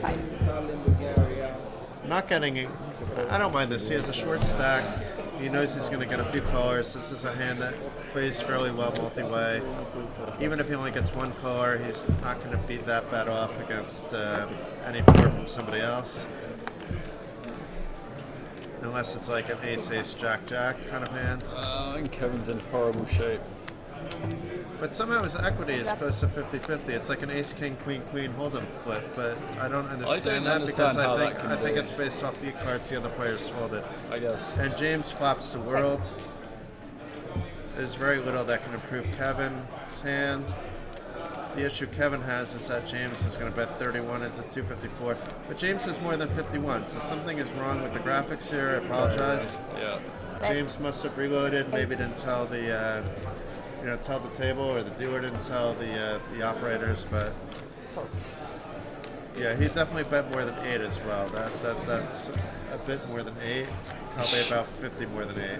5. Not getting. I don't mind this. He has a short stack. He knows he's going to get a few colors. This is a hand that plays fairly well multi-way. Even if he only gets one color, he's not going to be that bad off against any 4 from somebody else. Unless it's like an ace-ace, jack-jack kind of hand. I think Kevin's in horrible shape. But somehow his equity is close to 50-50. It's like an ace-king, queen-queen hold'em flip, but I don't understand that because I think it's based off the cards the other players folded. I guess. And James flops to world. There's very little that can improve Kevin's hand. The issue Kevin has is that James is going to bet 31 into 254. But James is more than 51, so something is wrong with the graphics here. I apologize. Yeah. James must have reloaded, maybe didn't tell the tell the table, or the dealer didn't tell the operators, but yeah, he definitely bet more than 8 as well. That's a bit more than 8, probably about 50 more than 8.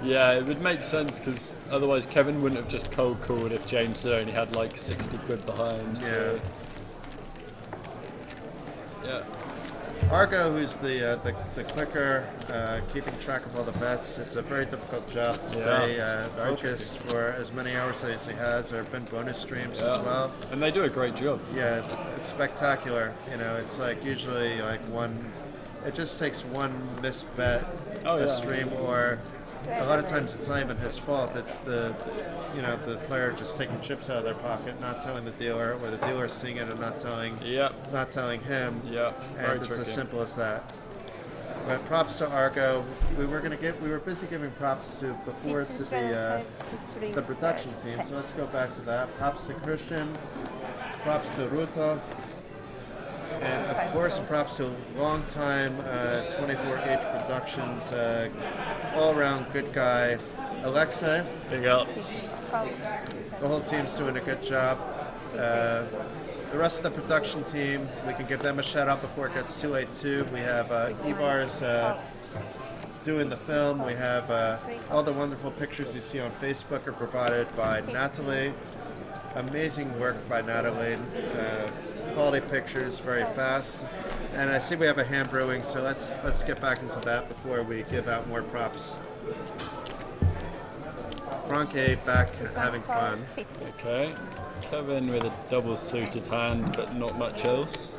Yeah, it would make sense because otherwise Kevin wouldn't have just cold called if James had only had like 60 quid behind. So. Yeah. Argo, who's the clicker, keeping track of all the bets, it's a very difficult job to stay focused for as many hours as he has. There have been bonus streams as well. And they do a great job. Yeah, it's spectacular. You know, it's like usually like it just takes one missed bet a stream, or a lot of times it's not even his fault. It's the player just taking chips out of their pocket, not telling the dealer, or the dealer seeing it and not telling him. Yeah, and it's as simple as that. But props to Argo. We were busy giving props to the production team. So let's go back to that. Props to Christian. Props to Ruto. And of course, props to long-time 24H Productions, all-around good guy, Alexei. Big up. The whole team's doing a good job. The rest of the production team, we can give them a shout-out before it gets too late, too. We have Ivar's doing the film. We have all the wonderful pictures you see on Facebook are provided by Natalie. Amazing work by Natalie. Quality pictures, very fast. And I see we have a hand brewing, so let's get back into that before we give out more props. Franke back to having fun. Okay. Kevin with a double suited hand, but not much else.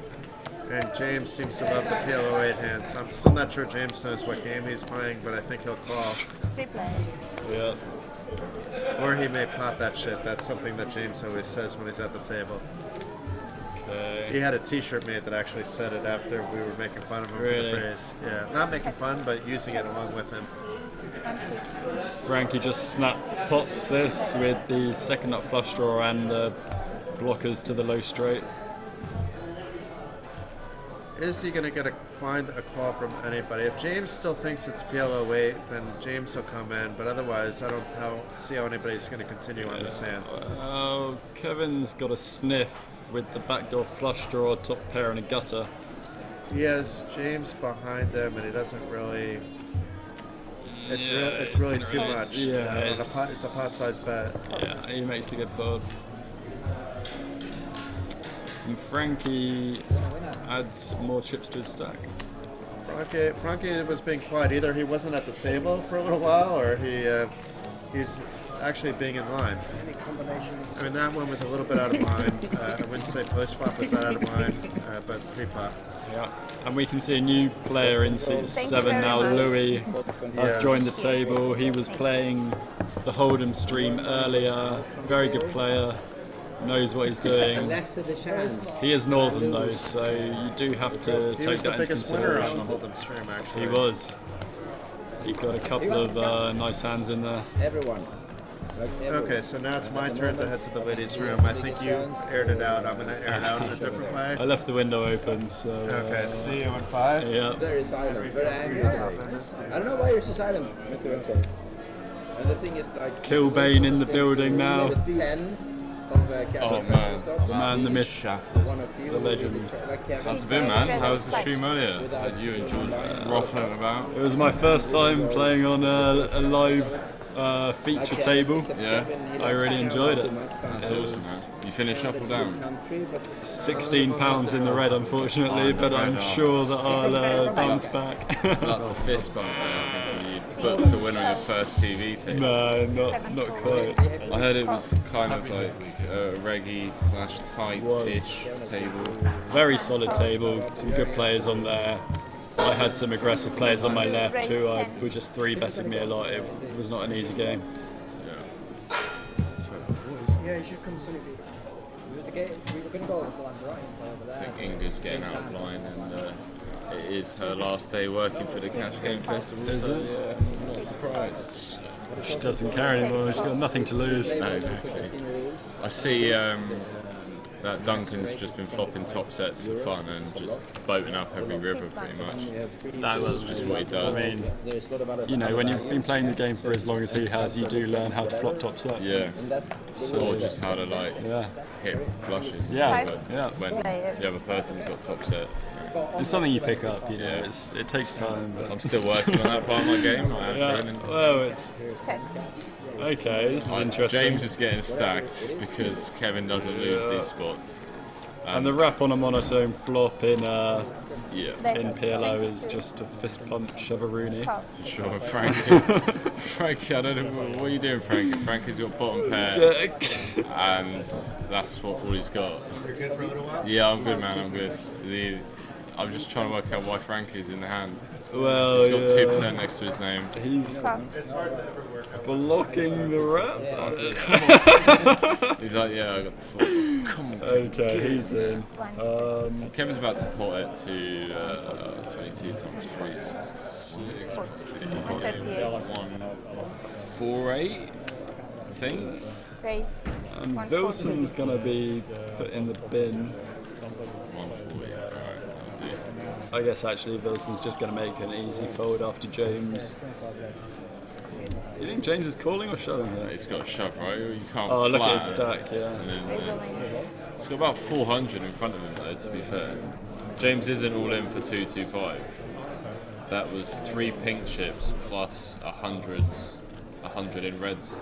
And James seems to love the PLO8 hands. I'm still not sure James knows what game he's playing, but I think he'll call. 3 players. Yeah. Or he may pop that shit. That's something that James always says when he's at the table. Okay. He had a t-shirt made that actually said it after we were making fun of him for the phrase. Yeah, not making fun, but using it along with him. Frankie just snap pots this with the second nut flush draw and the blockers to the low straight. Is he going to find a call from anybody? If James still thinks it's PLO8, then James will come in, but otherwise I don't see how anybody's going to continue on this hand. Oh, Kevin's got a sniff with the backdoor flush draw, top pair and a gutter. He has James behind him, and he doesn't really... It's really too much. Yeah, it's a pot-sized bet. Yeah, he makes the good fold. And Frankie adds more chips to his stack. Frankie was being quiet. Either he wasn't at the table for a little while, or he's actually being in line. I mean, that one was a little bit out of line. I wouldn't say post-flop was that out of line, but pre-flop. Yeah, and we can see a new player in seat 7 now. Louis has joined the table. He was playing the Hold'em stream earlier. Very good player. Knows what he's doing. He is Northern though, so you do have to take that into consideration. He was the biggest winner on the Hold'em stream, actually. He was. He got a couple of nice hands in there. Okay, so now it's my turn to head to the ladies' room. I think you aired it out. I'm going to air it out in a different way. I left the window open, so... Okay, see you in 5? Yeah. Very silent, very angry. I don't know why you're so silent, Mr. Vincent. And the thing is, like... Kilbane in the building now. Oh man, the man, the myth, shattered. The legend. How's it been, man? How was the stream earlier? Had you and George ruffling about? It was my first time playing on a live feature table. Yeah. I really enjoyed it. That's awesome, man. You finish up or down? £16 in the red, unfortunately, but I'm sure that I'll bounce back. That's a fist bump there, I think, when you booked to win on your first TV table. No, not quite. I heard it was kind of like a reggae / tight-ish table. Very solid table, some good players on there. I had some aggressive players on my left who were just 3-betting me a lot. It was not an easy game. Yeah, you should come soon. We were going to go to Lanzarote over there. I think Inga's getting out of line, and it is her last day working for the Cash Game Festival, so yeah, I'm not surprised. She doesn't care anymore, she's got nothing to lose. No, exactly. I see that Duncan's just been flopping top sets for fun and just boating up every river pretty much. That's just what he does. I mean, you know, when you've been playing the game for as long as he has, you do learn how to flop top set. Yeah. Or just how to like hit flushes. Yeah. When the other person's got top set. It's something you pick up, you know. It takes time. But I'm still working on that part of my game. I am training. Well, it's okay. This is interesting. James is getting stacked because Kevin doesn't lose these spots. And the rap on a monotone flop in PLO is 22. just a fist pump shove-a-rooney. For sure, Frankie. Frankie, I don't know what are you doing, Frankie. Frankie's got bottom pair, and that's what all he's got. You're good for a little while? Yeah, I'm good, man. I'm good. I'm just trying to work out why Frankie's in the hand. Well, He's got 2% next to his name. He's It's hard to ever work out. blocking the rap. He's like, yeah, I got the full. Come on. Okay, he's in. Kevin's about to pot it to 22 times 3, 66 plus the 138. 148, I think. Raise. And Wilson's gonna be put in the bin. 140, alright, that'll do. I guess actually Wilson's just gonna make an easy fold after James. You think James is calling or shoving here? He's got a shove, right? You can't Oh, look at his flatten it. stack, yeah. And then Raise only. it's got about 400 in front of him, though, to be fair. James isn't all in for 225. That was 3 pink chips plus 100 in reds.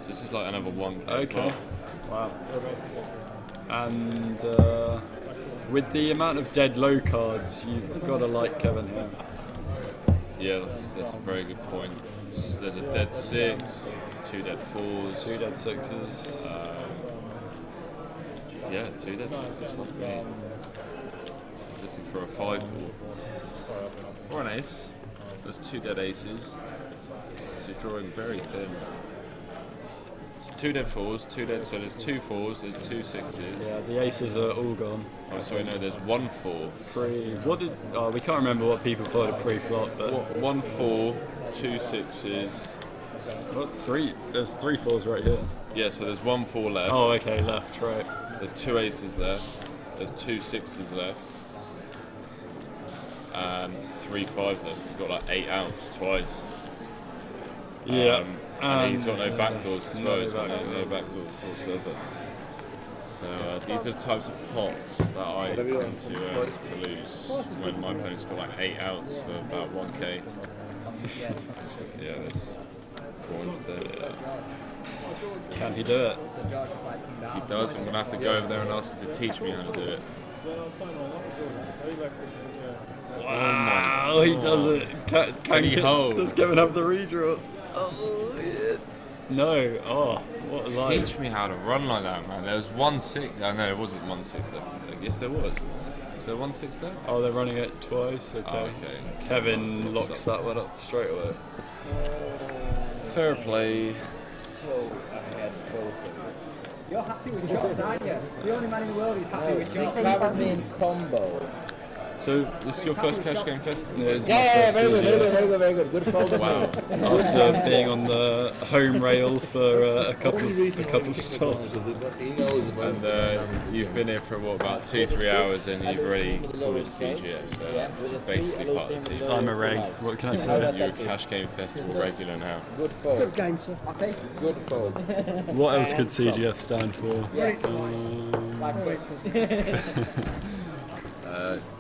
So this is like another 1k. Okay. Wow. And with the amount of dead low cards, you've got to like Kevin here. Yeah, that's a very good point. There's a dead 6, 2 dead 4s. 2 dead 6s. Yeah, 2 dead 6s. What's me? So he's looking for a 5 ball. Or an ace. There's 2 dead aces. So you're drawing very thin. It's 2 dead 4s, 2 dead, so there's 2 4s, there's 2 6s. Yeah, the aces are all gone. Oh, sorry, no, there's 1 4. We can't remember what people thought of pre-flop, but 1 4, 2 6s. what, 3? There's 3 4s right here. Yeah, so there's 1 4 left. Oh, okay, left, right. There's 2 aces left. There's 2 6s left. And 3 5s left. He's got like 8 outs twice. Yeah. And he's got no backdoors as well. no He's got no backdoors. backdoors whatsoever. So these are the types of pots that I tend to lose when my opponent's got like 8 outs for about 1k. Yeah, there's 400 there. Yeah. Can he do it? If he does, I'm going to have to go over there and ask him to teach me how to do it. Wow, he does it. Can he hold? Does Kevin have the redraw? Oh, yeah. No. Oh, what a line. Teach me how to run like that, man. There was 1 6. Oh, no, there wasn't 1 6 left. Yes, there was. Is there 1 6 left? Oh, they're running it twice. Okay. Oh, okay. Kevin locks that one up straight away. Fair play. You're happy with Jones, aren't you? The only man in the world who's happy with Jones. Apparently in combo. So, this is your first Cash Game Festival? It is my Yeah, first very good, CGF. very good. Good fold. Wow. After being on the home rail for a couple of stops. And you've been here for what, about 2-3 hours, and you've already called it CGF, so that's basically part of the team. I'm a reg. What can I say? You're a Cash Game Festival regular now. Good fold. Good game, sir. Happy? Good fold. What else could CGF stand for?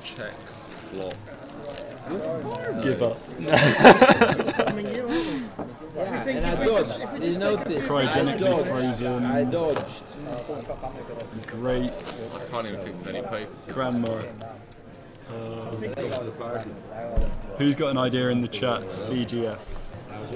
Check, flop. Give up. Yeah, and I dodged. You noticed? Cryogenically frozen. I dodged. Grapes. I can't even think of any poker tips. Grandma. Who's got an idea in the chat? CGF.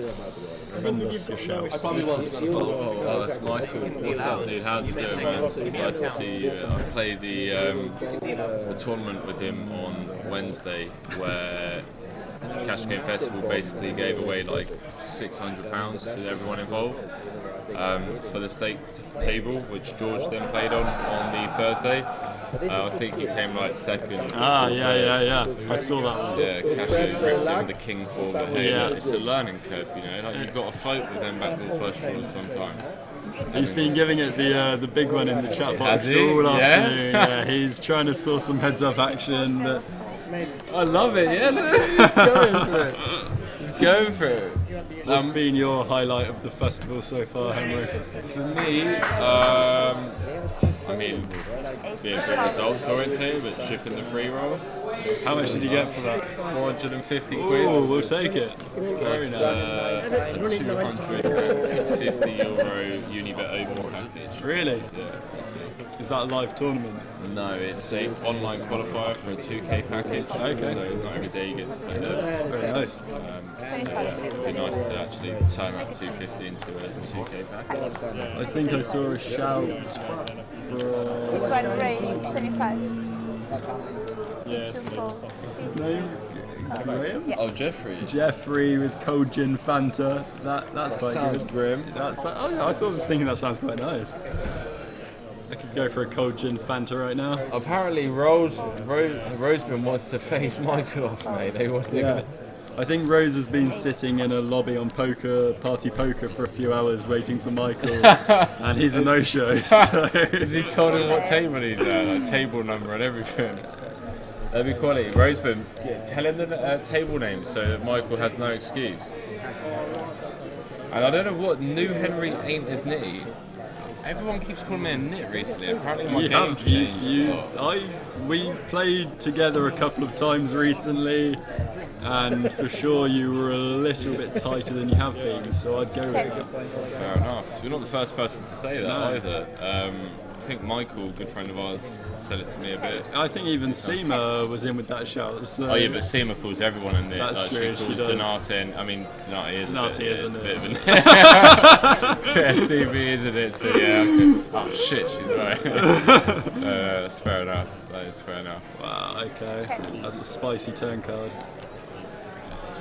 Send us your shout. Oh, that's Michael. What's up, dude? How's it going, man? It's nice to see you. I played the tournament with him on Wednesday, where the Cash Game Festival basically gave away like £600 to everyone involved for the staked table, which George then played on the Thursday. I think he came like second. Ah, yeah. I saw that one. Yeah, Cashew ripped him the king for, but hey, it's a learning curve, you know. Like you've got to float with them back to the first draws sometimes. He's been giving it the big one in the chat box Has he? all afternoon. Yeah? Yeah, he's trying to source some heads up action. But I love it. Yeah, look, he's going for it. He's going for it. what's been your highlight of the festival so far, Henry? For me, I mean, being a bit results oriented, but shipping the free roll. How much did you get for that? 450 quid. Oh, we'll take it. Very nice. A 250 euro Unibet Open package. Really? Yeah, that's it. Is that a live tournament? No, it's an online qualifier for a 2K package. Okay. So not every day you get to play that. Very nice. It'd be nice to actually turn that 250 into a 2K package. I think I saw a shout from C1 raise 25. C2 full. his name. Graham? Oh, Jeffrey. Jeffrey with cold gin Fanta. That's quite Sounds good. grim. I thought I was thinking that sounds quite nice. I could go for a cold gin Fanta right now. Apparently, Roseman wants to face Michael off, mate. They want to. Yeah. I think Rose has been sitting in a lobby on party poker for a few hours waiting for Michael, and he's a no-show. So. Has he told him what table he's at, like table number and everything? That'd be quality. Roseman, tell him the table name so that Michael has no excuse. And I don't know what new Henry ain't as nitty. Everyone keeps calling me a nit recently. Apparently my game's changed. We've played together a couple of times recently, and for sure you were a little bit tighter than you have been, so I'd go with it. Fair enough. You're not the first person to say that No. either. I think Michael, a good friend of ours, said it to me a bit. I think even Seema was in with that shout. So Oh yeah, but Seema calls everyone a nit. That's like, true, She she calls does. Donati, I mean, Donati is Donati is a a nit. bit of a nit. Yeah, TV is a nit, so yeah. Oh shit, she's right. That's fair enough. That is fair enough. Wow, okay. That's a spicy turn card.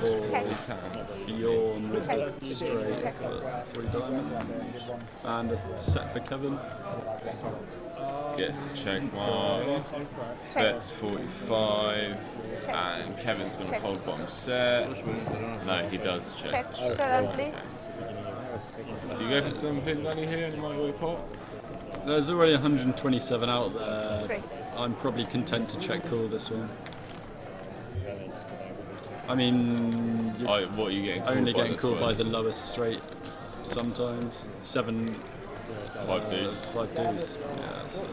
These hands. Yawn with the straight, but 3 diamonds. And a set for Kevin. Gets the check mark. Bets 45. And Kevin's going to fold bottom set. No, he does check. Check. Showdown, please. Do you go for something, Danny, here in the Michael pot? There's already 127 out there. Straight. I'm probably content to check call this one. I mean, you're Oh, what are you getting called only by getting this called by one? the lowest straight sometimes. 7, 5 deuce. 5 deuce. Yeah, so.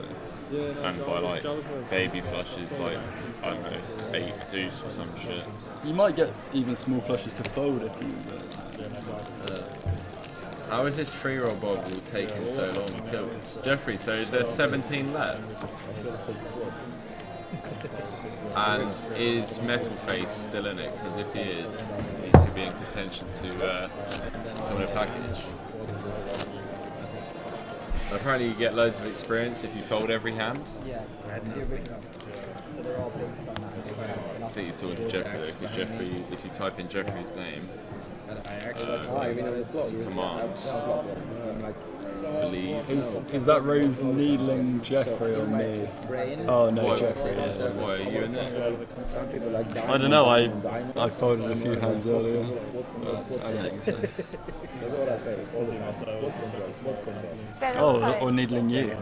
And by like baby flushes, like, I don't know, 8 deuce or some shit. You might get even small flushes to fold if you. How is this free roll bubble taking so long to Jeffrey? So is there 17 left? And is Metal Face still in it? Because if he is, he could be in contention to win a package. Apparently, you get loads of experience if you fold every hand. I think he's talking to Jeffrey though, because Jeffrey, if you type in Jeffrey's name, some commands. I believe. Is that Rose needling Jeffrey or me? Oh no, Why, Jeffrey. why are you in there? I don't know. I folded a few hands earlier. But I don't think so. Straight Oh, on or needling you.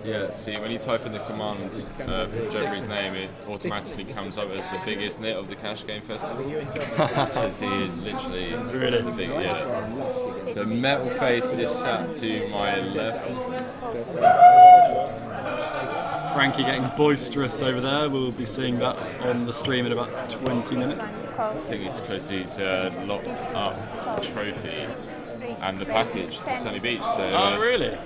Yeah, see, when you type in the command for Jeffrey's name, it automatically comes up as the biggest nit of the Cash Game Festival. Because he is literally Really? the big, yeah. So Metal Face is sat to my left. Frankie getting boisterous over there. We'll be seeing that on the stream in about 20 minutes. I think it's because he's locked up the trophy and the package to Sunny Beach. So, Oh, really?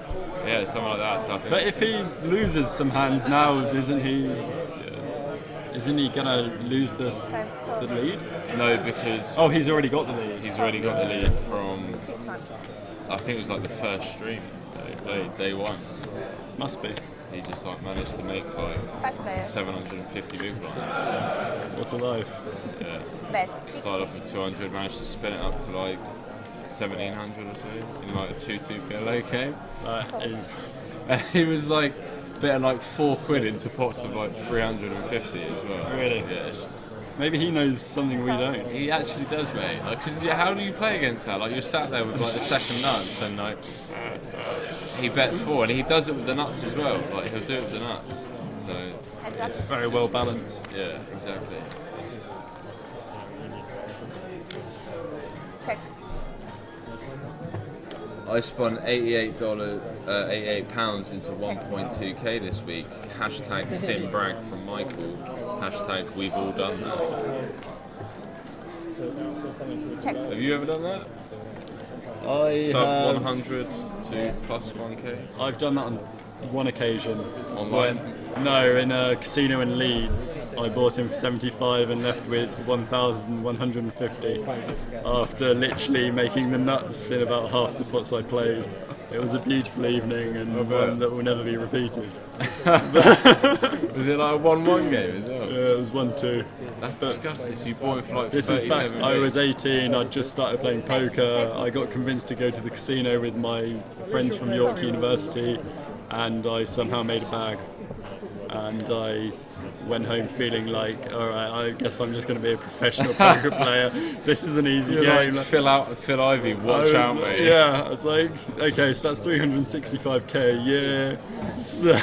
yeah, something like that. So I think But if he loses some hands now, isn't he gonna lose the lead? no, because Oh, he's already got the lead. he's already got the lead from, C1. I think it was like the first stream that he played, day one. Must be. He just like managed to make like 5 players. 750 big blinds. What's a life? Yeah. Bet Started 60. off with 200, managed to spin it up to like 1700 or so in like a 2-2 PLA game. That is. And he was like betting like £4 into pots of like 350 as well. Really? Yeah, it's just. Maybe he knows something we don't. He actually does, mate. Like, cause how do you play against that? Like, you're sat there with like the second nuts, and like he bets 4, and he does it with the nuts as well. Like, he'll do it with the nuts. So Exactly. Very well balanced. yeah, exactly. Check. I spun £88 into 1.2k this week. Hashtag thin brag from Michael. Hashtag we've all done that. Check. Have you ever done that? I Sub have, 100 to plus 1k I've done that on one occasion. online. No, in a casino in Leeds, I bought him for 75 and left with 1,150 after literally making the nuts in about half the pots I played. It was a beautiful evening and one that will never be repeated. Was it like a 1-1 game as well? It was 1-2. That's disgusting. So you bought it for like This is 37 back. I was days. 18. I'd just started playing poker. I got convinced to go to the casino with my friends from York University, and I somehow made a bag. And I went home feeling like, all right, I guess I'm just going to be a professional poker player. This is an easy You're game. like Phil Ivey, I watch was- out, mate. Yeah, I was like, okay, so that's 365k. Yeah, so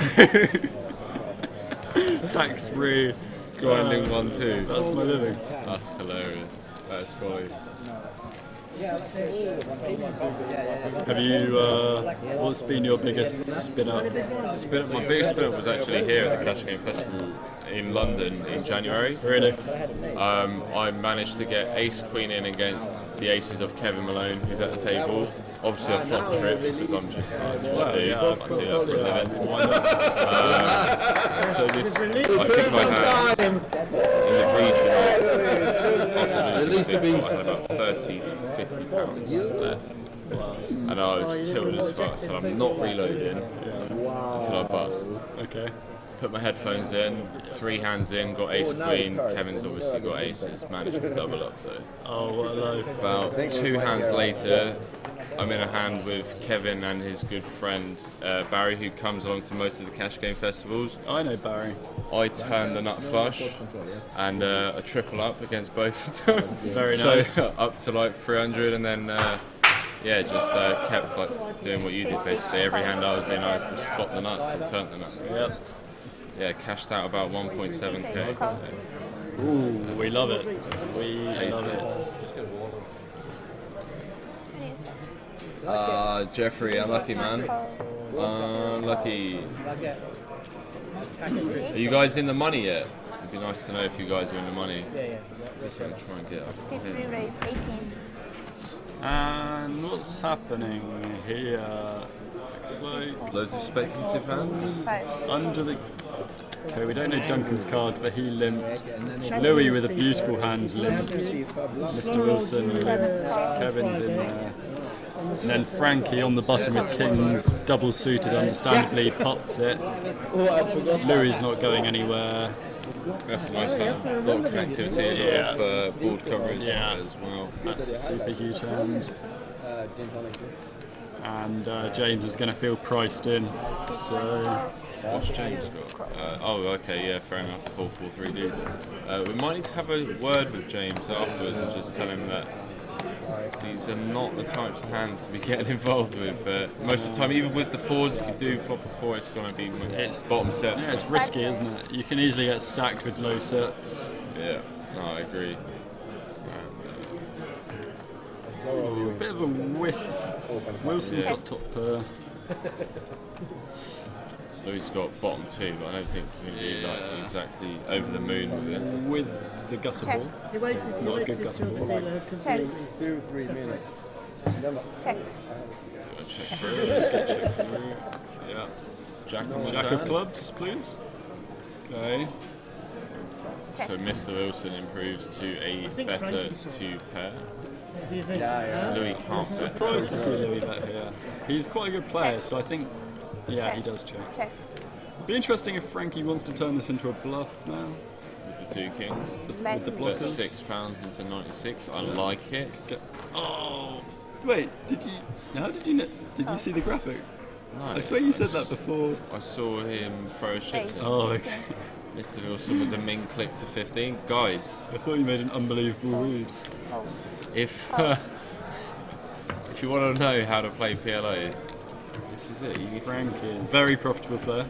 tax free. Grinding 1-2. That's my living. That's hilarious. That's funny. Have you? What's been your biggest spin up? My biggest spin up was actually here at the Cash Game Festival in London in January. Really? I managed to get Ace Queen in against the aces of Kevin Malone, who's at the table. Obviously, I flopped trips because I'm just that's what I do. I do that for a living. So this, I think I had in the region after losing the big pot, I had about 30 to 50 pounds left. And I was tilted as fuck, so I'm not reloading until I bust. Okay. Put my headphones in, 3 hands in, got ace queen. Kevin's obviously got aces, managed to double up though. Oh, what a life. About 2 hands later, I'm in a hand with Kevin and his good friend Barry, who comes along to most of the Cash Game festivals. I know Barry. I turned the nut flush and a triple up against both of them. Very so nice. up to like 300, and then yeah, just kept like doing what you did basically. Every hand I was in, I just flopped the nuts and turned the nuts. Yep. Yeah, cashed out about 1.7k. So. Ooh, we love it. We love it. Jeffrey, unlucky man. Unlucky. Are you guys in the money yet? It'd be nice to know if you guys are in the money. Guess I'm gonna try and get up. C3 raise 18. And what's happening here? Looks like Loads of speculative hands. 5. under the. Okay, we don't know Duncan's cards, but he limped. Louis with a beautiful hand limped. Mr. Wilson limped. Kevin's in there. And then Frankie on the bottom with kings, double suited, understandably, pots it. Louis is not going anywhere. That's a nice hand. A lot of connectivity, a lot of board coverage as well. That's a super huge hand. And James is going to feel priced in. So What's James got? Oh, okay, yeah, fair enough. 4-4-3 Ds. We might need to have a word with James afterwards and just tell him that these are not the types of hands to be getting involved with. Most of the time, even with the 4s, if you do flop a 4, it's going to be bottom set. yeah, it's risky, isn't it? You can easily get stacked with low sets. Yeah, no, I agree. Ooh, a bit of a whiff. Wilson's got top pair. Louis got bottom 2, but I don't think he'll be like exactly over the moon with it. With the gutter Check. ball. He waited, Not a good gutter till the ball. dealer Check. completely 2-3 minutes. Check. So I check through. Let's get check through. Yeah. Jack on the Jack turn. of clubs, please. Okay. Check. So Mr. Wilson improves to a think better Frankie's 2 pair. What do you think? Louis can't set. Surprised to see Louis bet here. He's quite a good player, so I think, yeah, he does check. Check. Be interesting if Frankie wants to turn this into a bluff now. With the 2 kings. Bet. the Put blockers. £6 into 96. I like it. Oh, wait, did you? How did you? Did you see the graphic? No. I swear you said that before. I saw him throw a ship. Raise. Oh, 15. okay. Mr. Wilson with the min click to 15. Guys, I thought you made an unbelievable read. Hold. if if you want to know how to play PLO, this is it. You need to, Frankie, very profitable player.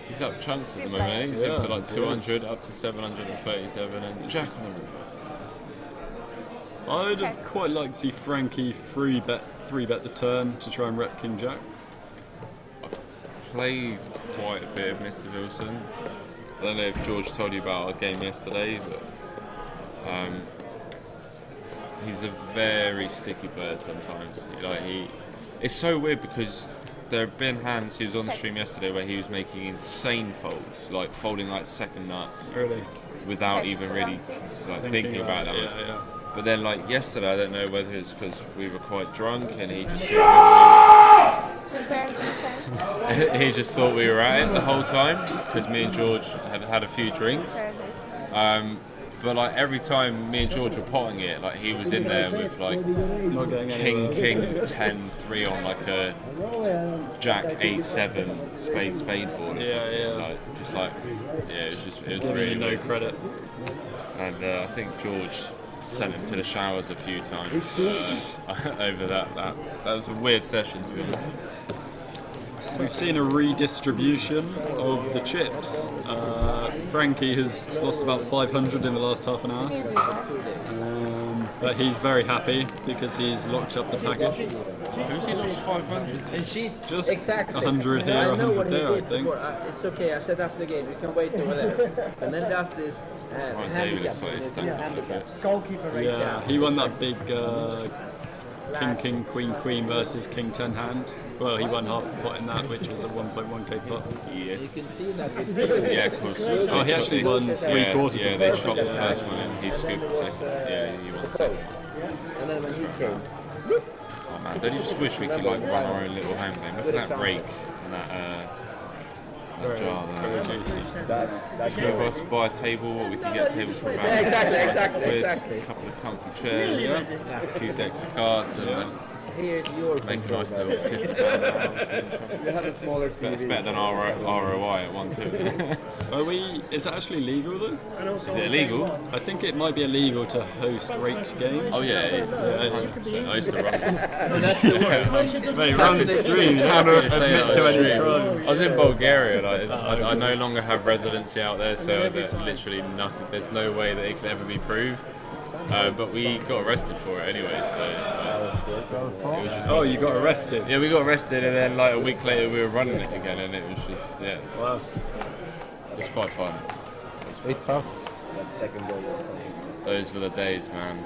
he's up chunks at the moment. He's Yeah, in for like he 200 up to 737 and Jack on the river. I'd have quite liked to see Frankie three bet the turn to try and rep King Jack. Played quite a bit of Mr. Wilson. I don't know if George told you about our game yesterday, but he's a very sticky player sometimes. It's so weird because there have been hands, he was on the stream yesterday where he was making insane folds, like folding like second nuts Really without Check. even So really please. like thinking about that much. Yeah. But then like yesterday, I don't know whether it's because we were quite drunk and he just thought Two pairs on 10. he just thought we were at it the whole time because me and George had had a few drinks. Pairs ace. But like every time me and George were potting it, like he was in there with like Not getting anywhere. King 10 3 on like a Jack 8 7 spade board. Or Yeah, something. yeah. Like just like it was Giving really you no weird. credit. And I think George sent him to the showers a few times over that. That was a weird session to be honest. We've seen a redistribution of the chips. Frankie has lost about 500 in the last half an hour, New dealer. but he's very happy because he's locked up the package. Who's he lost 500 to? And sheet. Just exactly. 100 here, I know 100 what he there, I did think. before. It's okay. I set up the game. You can wait over there. And then does this David handicap. looks like he's standing up a bit. handicaps. Goalkeeper rating. Yeah, he won that big King, Queen versus King 10 hand. Well, he won half the pot in that, which was a 1.1k pot. You can Yes. see that. It's Yeah, of course. Oh, he actually won three quarters Yeah, of they it. shot the Yeah. first one and he scooped the second. Yeah, he won the second. And then when he came, Oh man, don't you just wish we could like run our own little home game? Look at that rake and that jar there. Two of us buy a table, what we can get tables for about exactly. a couple of comfy chairs, a few decks of cards, and here's your make a nice little £50 You have a smaller That's better than our ROI at 1-2. Are we? Is it actually legal though? Is it illegal? I think it might be illegal to host raked games. Oh yeah, it's 100%. I used to run. Mate, run the stream. You don't Happy want to to say that admit to on any stream. crimes. I was in Bulgaria. Like, I no longer have residency out there, so there's literally nothing. There's no way that it can ever be proved. But we got arrested for it anyway. So it was just. Oh, you got arrested. Yeah, we got arrested, and then like a week later we were running it again, and it was just Wow. it was quite fun. second goal or something. Those were the days, man.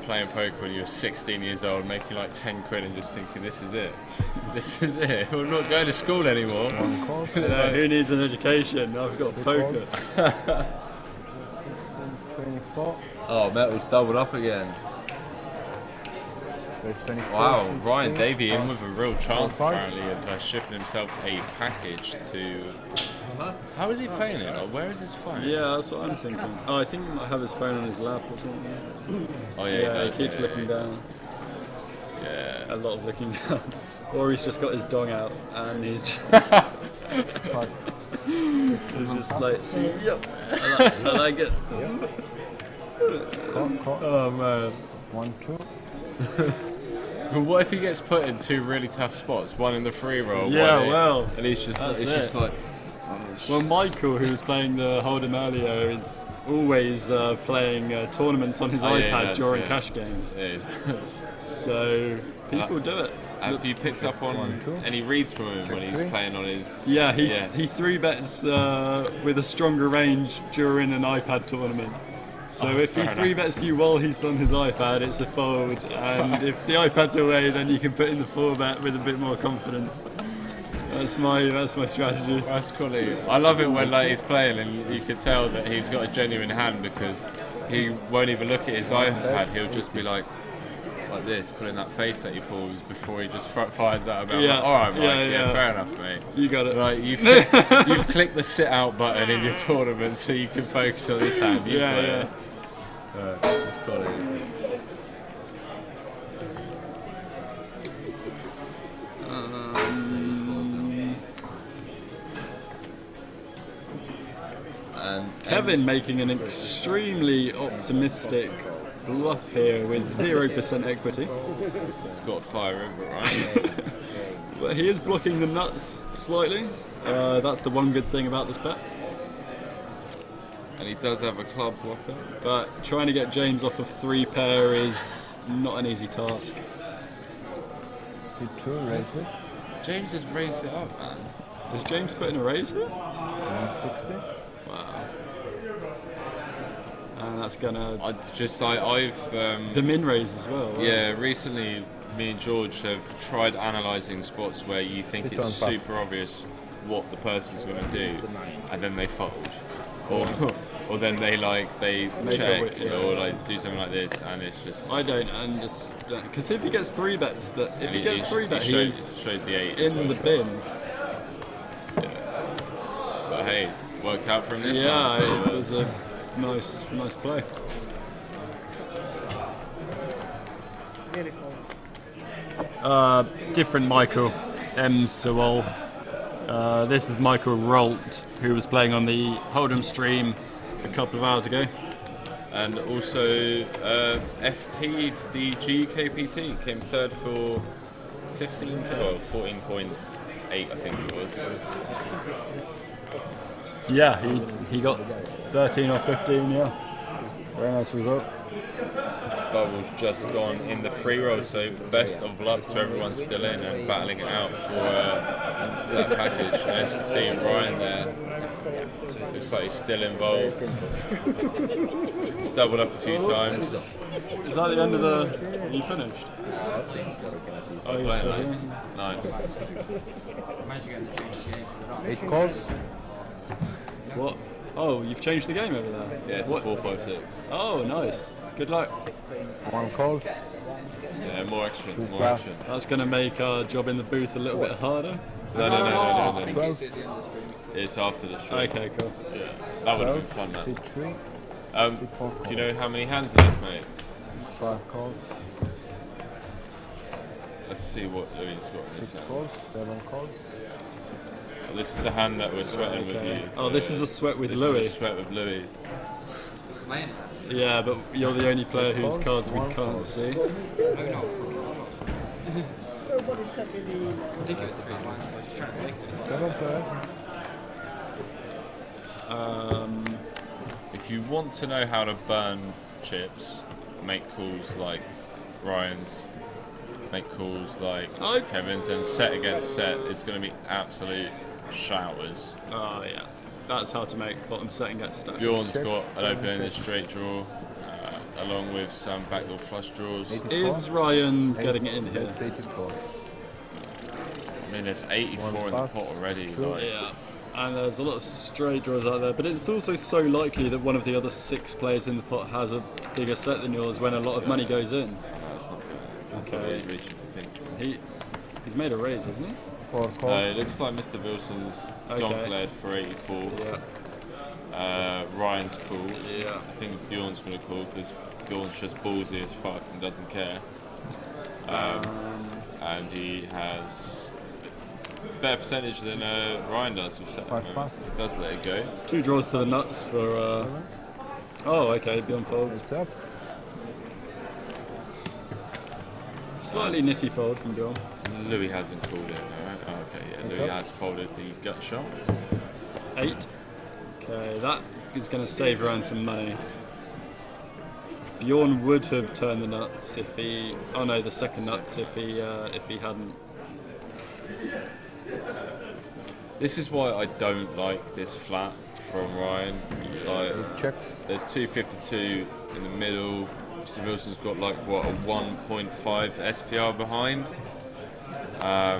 Playing poker when you were 16 years old, making like 10 quid and just thinking, this is it. This is it. We're not going to school anymore. Who needs an education? I've got poker. 24. Oh, Metal's doubled up again. There's 24. Wow, 16, Ryan Davey in with a real chance 5. apparently of shipping himself a package to... How is he playing it? Like, where is his phone? Yeah, that's what I'm thinking. Oh, I think he might have his phone on his lap or something. Oh Yeah, yeah, he keeps looking down. Yeah. A lot of looking down. Or he's just got his dong out and he's just, he's just like, see, yep, I like it. Oh man. 1, 2. But what if he gets put in two really tough spots? One in the free roll, Yeah, one in, well, and he's just, that's it's it. just like, Well, Michael, who was playing the Hold'em earlier, is always playing tournaments on his Oh, yeah, iPad that's during it. cash games. yeah. So people do it. Have you picked up on any reads from him when he's playing on his? Yeah, he 3-bets with a stronger range during an iPad tournament. So if he 3-bets you while he's on his iPad, it's a fold, and if the iPad's away, then you can put in the 4-bet with a bit more confidence. That's my strategy. That's quality. I love it when like he's playing and you can tell that he's got a genuine hand because he won't even look at his iPad. He'll just be like this, putting that face that he pulls before he just fires that about. Yeah. Like, all right, Mike. Yeah. Fair enough, mate. You got it. Right, you've clicked the sit out button in your tournament so you can focus on this hand. Yeah. That's quality. Kevin making an extremely optimistic bluff here with 0% equity. It's got fire over it, right? But he is blocking the nuts slightly. That's the one good thing about this bet. And he does have a club blocker. But trying to get James off of 3 pair is not an easy task. C2 raises. James has raised it up, man. Is James putting a raise here? 160. Wow. And that's gonna... I've... the min raise as well. Right? Yeah, recently me and George have tried analysing spots where you think it's super obvious what the person's going to do, and then they fold. Or then they check or like do something like this, and it's just... I don't understand, because if he gets 3-bets, if he gets 3-bet, he he's shows the 8 in the bin. Yeah. But hey, worked out from this time. Yeah, So, it was a nice play. Different Michael M. Sewell. This is Michael Rolt, who was playing on the Hold'em stream a couple of hours ago. And also FT'd the GUKPT, came third for 14.8 I think it was. Yeah, he got 13 or 15, yeah. Very nice result. Bubble's just gone in the free roll, so best of luck to everyone still in and battling it out for that package. And as you can see Ryan there, looks like he's still involved. He's doubled up a few times. Is that the end of the... Are you finished? Oh, you're still here? Nice. 8 calls. What? Oh, you've changed the game over there? Yeah, it's what? a 4-5-6. Oh, nice. Good luck. 1 calls. Yeah, more action, more plus. action. That's going to make our job in the booth a little bit harder. No. 12. It's after the stream. Okay, cool. Yeah, that would have been fun, man. C3. C4 Do you know how many hands left, mate? 5 calls. Let's see what Louis got in this 6 hand. calls. 7 calls. Oh, this is the hand that we're sweating with you. Oh, this is a sweat with This Louis. is a sweat with Louis. Yeah, but you're the only player whose cards we can't see. Nobody sent me the email. 7 pairs. If you want to know how to burn chips, make calls like Ryan's, make calls like Kevin's, and set against set, it's going to be absolute showers. Oh, yeah. That's how to make bottom set and get stuck. Bjorn's got an open-ended straight draw, along with some backdoor flush draws. Is Ryan getting it in here? That's 84. I mean, there's 84 in the pot already. Like, Yeah. And there's a lot of straight draws out there, but it's also so likely that one of the other 6 players in the pot has a bigger set than yours when a lot of money goes in. no, it's not good. Okay. He's reaching for pinks. He's made a raise, hasn't he? 4 calls. No, it looks like Mr. Wilson's donk led for 84. Yeah. Ryan's cool. Yeah. I think Bjorn's going to call because Bjorn's just ballsy as fuck and doesn't care. And he has a better percentage than Ryan does with set. 5 pass. He does let it go. 2 draws to the nuts for... Oh, okay, Bjorn folds. It's up. Slightly nitty fold from Bjorn. Louis hasn't called it, right? Oh, okay, yeah. Louis has folded the gut shot. 8. Okay, that is going to save Ryan some money. Bjorn would have turned the nuts if he. Oh no, the second nuts if he hadn't. This is why I don't like this flat from Ryan. Like, Checks. there's 252 in the middle. Mr. Wilson's got like what, a 1.5 SPR behind. So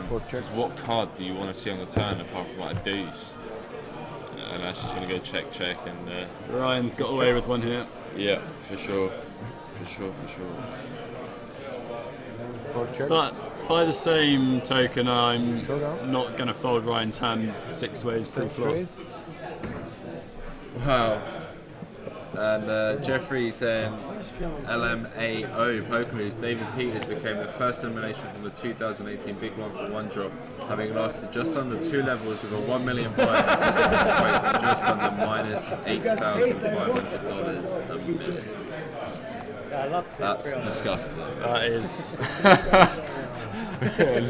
what card do you want to see on the turn apart from like a deuce? And that's just going to go check, check, and Ryan's got away with one here. yeah, for sure. For sure. 4 checks. But by the same token, I'm Showdown. not going to fold Ryan's hand 6 ways pre-flop. Trees. Wow. And Jeffrey saying LMAO Pokerloose, David Peters became the first elimination from the 2018 Big One for 1 drop, having lost just under 2 levels with a 1 million price, equates to just under minus $8,500 a minute. That's disgusting. That is.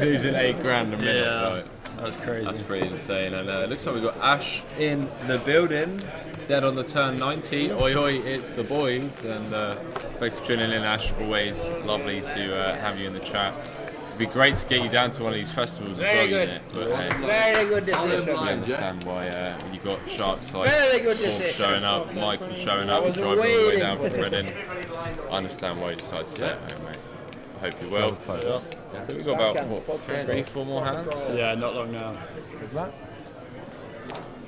Losing $8,000 a minute, Yeah, right? that's crazy. That's pretty insane. And it looks like we've got Ash in the building, dead on the turn 90. Oi, oi, it's the boys. And thanks for tuning in, Ash. Always lovely to have you in the chat. It'd be great to get you down to one of these festivals as well, Very Unit. But, hey, Very good decision. we understand why when you got sharks like Very good Paul decision. showing up, Michael showing up, was driving all the way waiting down for from this. Reading. I understand why you decided to stay at home, mate. I hope you're well. I think we've got about, what, 3-4 more hands? Yeah, not long now.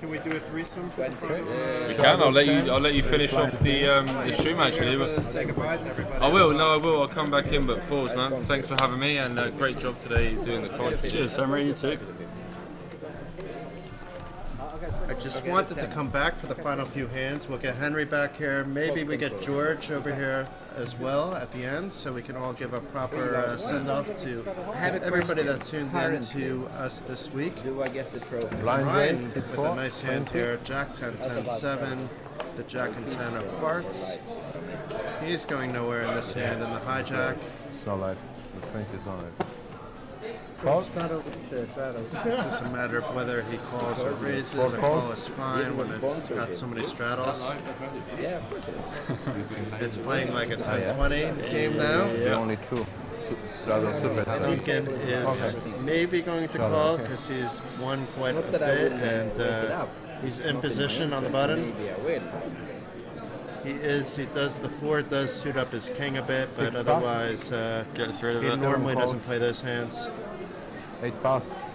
Can we do a threesome for the front? We can. I'll let you finish off the shoe match with you. Say goodbye to everybody. I will. No, I will. I'll come back in. But Falls, man, thanks for having me, and great job today doing the commentary. Cheers, Henry, you too. I just wanted to come back for the final few hands. We'll get Henry back here. Maybe we get George over here as well at the end, so we can all give a proper send-off to everybody that tuned in to us this week. Do I get the trophy? Blind Ryan race. with a nice hand here. Jack 10, 10, 7. The Jack and 10 of hearts. He's going nowhere in this hand, and the hijack. It's not live. The print is on it. It's just a matter of whether he calls or raises. A call is fine when it's got so many straddles. Yeah, of course it is. It's playing like a 10-20 game now. The only true straddle super. Duncan is maybe going to call because he's won quite a Not that I bit, would and take it up. he's in position on the button. Maybe I will. He is. He does the 4 does suit up his king a bit, but Six otherwise Gets rid of he it. normally calls. doesn't play those hands. 8 pass.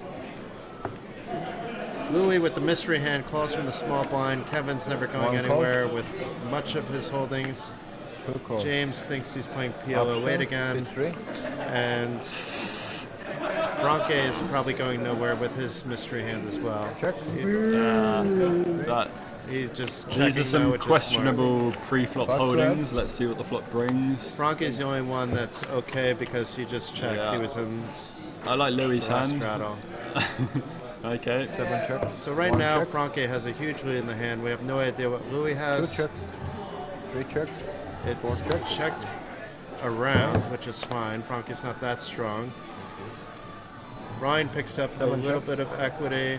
Louis with the mystery hand calls from the small blind. Kevin's never going One anywhere with much of his holdings. 2 calls. James thinks he's playing PL08 again. C3. And Franke is probably going nowhere with his mystery hand as well. Check. That. He's just checking These are now, some which is questionable pre-flop Flop holdings. grabs. Let's see what the flop brings. smart. Franke's the only one that's okay because he just checked. Yeah. He was in I like Louis' the last hand. straddle. Okay. 7 checks. So right 1 now, checks. Franke has a huge lead in the hand. We have no idea what Louis 2 has. checks. 3 checks. It's 4 checks. checked around, which is fine. Franke's not that strong. Ryan picks up a 7 little checks. bit of equity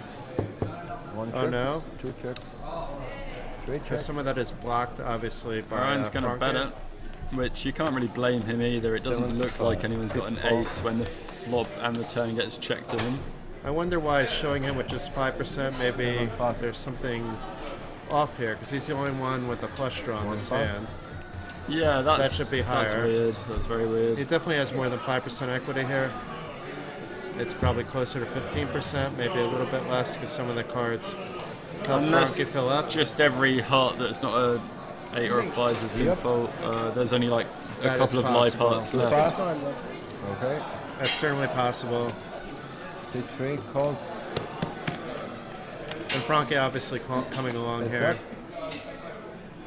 1 Oh, check. no. 2 checks. 3 because checks. some of that is blocked, obviously, by Ryan's going to bet Franke. it, which you can't really blame him either. It doesn't look 7-5. like anyone's got an ace when the flop and the turn gets checked to him. I wonder why he's showing him with just 5%. Maybe 7-5. there's something off here because he's the only one with the flush draw in 1 this pass. hand. Yeah, that that's, should be that's higher. weird. That's very weird. He definitely has more than 5% equity here. It's probably closer to 15%, maybe a little bit less because some of the cards help Franke fill up. Just every heart that's not a 8 or a 5 has been full. There's only like a That is couple of live possible. hearts left. Pass. Okay. That's certainly possible. C3 calls. And Franke obviously coming along That's here.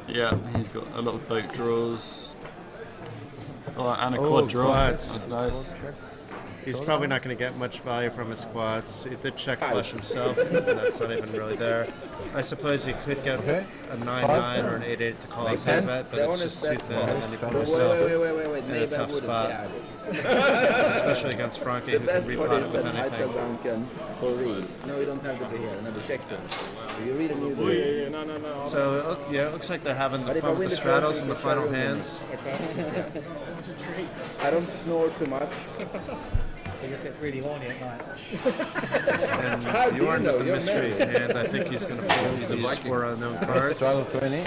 Yeah, he's got a lot of boat draws. Oh, and a Oh, quad draw. quads. That's nice. 4 checks. He's probably not going to get much value from his quads. He did check flush himself, and that's not even really there. I suppose he could get Okay. a 9-9 or an 8-8 to call a fair bet, but it's just too thin, and then you put yourself Wait. in a Maybe I tough wouldn't spot, get it. especially against Franke, The who can best part repot is it with that I anything. Duncan for real. No, you don't have to be here. Another check then. Do you read a new book? So it looks like they're having the fun with the straddles in the final hands. I don't snore too much. You get really horny at night. And How do you Bjorn know? with the You're mystery married. hand. I think he's going to fold these 4 unknown cards. Straddle 20.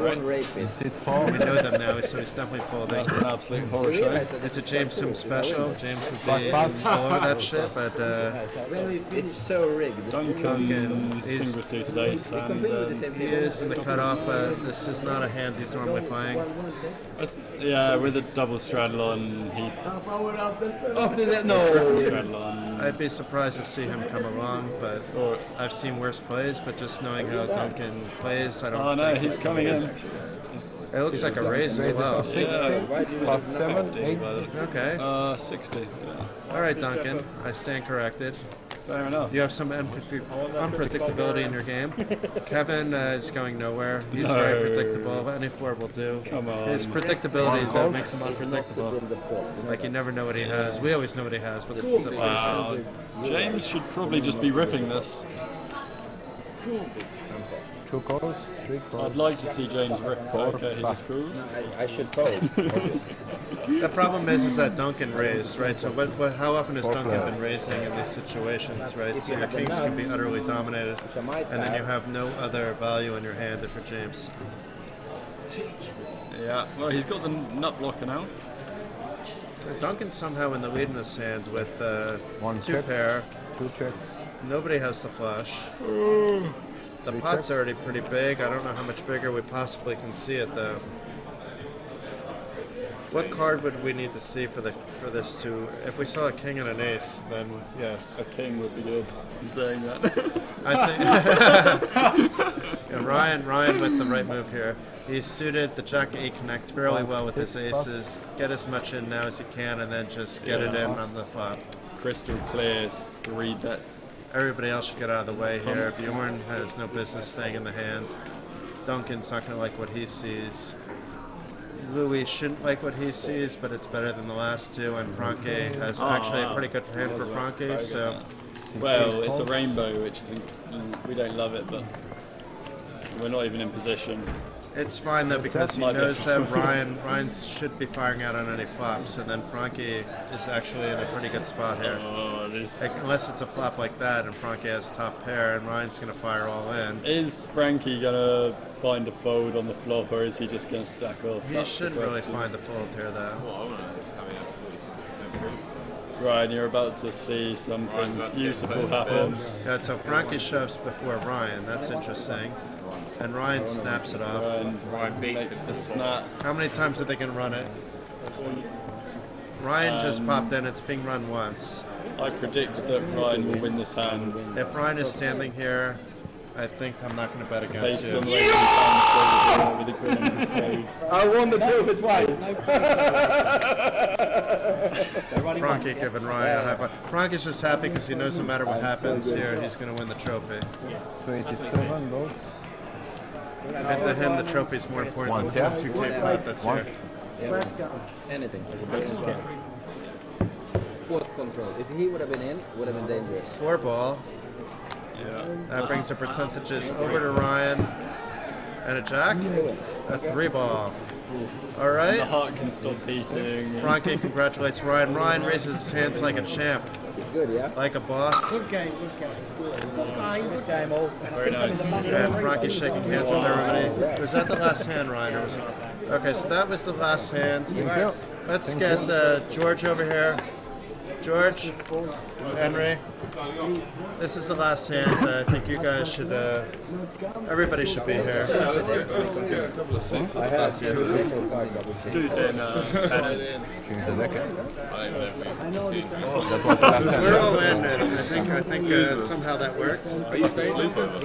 One rapist. Sit 4. We know them now, so he's definitely folding. That's an absolute horror You show. realize that It's a it's James so Sim cool. special. James would be Pass. all over that shit, but It's so rigged. Duncan, He's- single suited ace, and Completely the same he is in the cutoff, but this is not a hand he's normally playing. yeah, with a double straddle on, he After that, no. triple straddle on. I'd be surprised to see him come along, but Or, I've seen worse plays, but just knowing how Duncan plays, I don't oh no, think he's coming in. it looks like a raise as well. Yeah, Plus 7, 8. Okay. 60. Yeah. All right, Duncan. I stand corrected. Fair enough. You have some unpredictability in your game. Kevin is going nowhere. He's No. very predictable. Any 4 will do. Come on. His predictability that makes him unpredictable. Like you never know what he has. We always know what he has, but the Wow. James should probably just be ripping this. 2 calls, 3 calls. I'd like to see James rip. Okay, he just calls. I should fold. The problem is that Duncan raised, right? So how often has Duncan been raising in these situations, right? So your kings can be utterly dominated, Which I might and then you have. have no other value in your hand if you're James. Yeah, well, he's got the nut blocker now. Duncan's somehow in the lead in this hand with 1 2 check. pair. 2 checks. Nobody has the flush. The pot's already pretty big. I don't know how much bigger we possibly can see it though. What card would we need to see for this to? If we saw a king and an ace, then yes. A king would be good. I'm saying that. I think yeah, Ryan with the right move here. He's suited the Jack 8 connect fairly well with his aces. Get as much in now as you can, and then just get it in on the flop. Crystal clear 3 bet. Everybody else should get out of the way here. Bjorn has no business staying in the hand. Duncan's not going to like what he sees. Louis shouldn't like what he sees, but it's better than the last 2. And Franke has actually a pretty good hand for Franke, so Well, it's a rainbow, which isn't. We don't love it, but we're not even in position. it's fine though because he Might be knows that fine. Ryan should be firing out on any flops, and then Franke is actually in a pretty good spot here. Oh, this Like, unless it's a flop like that, and Franke has top pair, and Ryan's going to fire all in. is Frankie gonna find a fold on the flop, or is he just gonna stack off? He That's the shouldn't really question. find the fold here though. What I want to know is how many have 46% proof. Ryan, you're about to see something about to get beautiful both happen. Yeah, so Frankie shoves before Ryan. That's interesting. And Ryan snaps it off. Ryan makes the snap. How many times are they going to run it? Ryan just popped in. It's being run once. I predict that Ryan will win this hand If Ryan is standing here, I think I'm not going to bet against based you. on the way he comes with a grin on his face. I won the proof twice. Frankie giving Ryan a high five. Frankie's just happy because he knows no matter what happens here, he's going to win the trophy. 27, both. And to him, the trophy's more important than the 2K pot that's here. Anything. What control? If he would have been in, would have been dangerous. 4 ball. Yeah. That brings the percentages over to Ryan. And a jack. A 3 ball. All The right. heart can stop beating. Frankie congratulates Ryan. Ryan raises his hands like a champ, It's good, yeah? like a boss. Good game, good game. Good game, all. Very nice. And Frankie's shaking hands with everybody. Was that the last hand, Ryan? Or was it? Okay, so that was the last hand. Let's get George over here. George, Henry, this is the last hand. I think you guys should, everybody should be here. I have Stu's in tennis. Change the deck. I don't even know if we can see. That was the last hand. We're all in, and I think somehow that worked. Are you staying sleepover?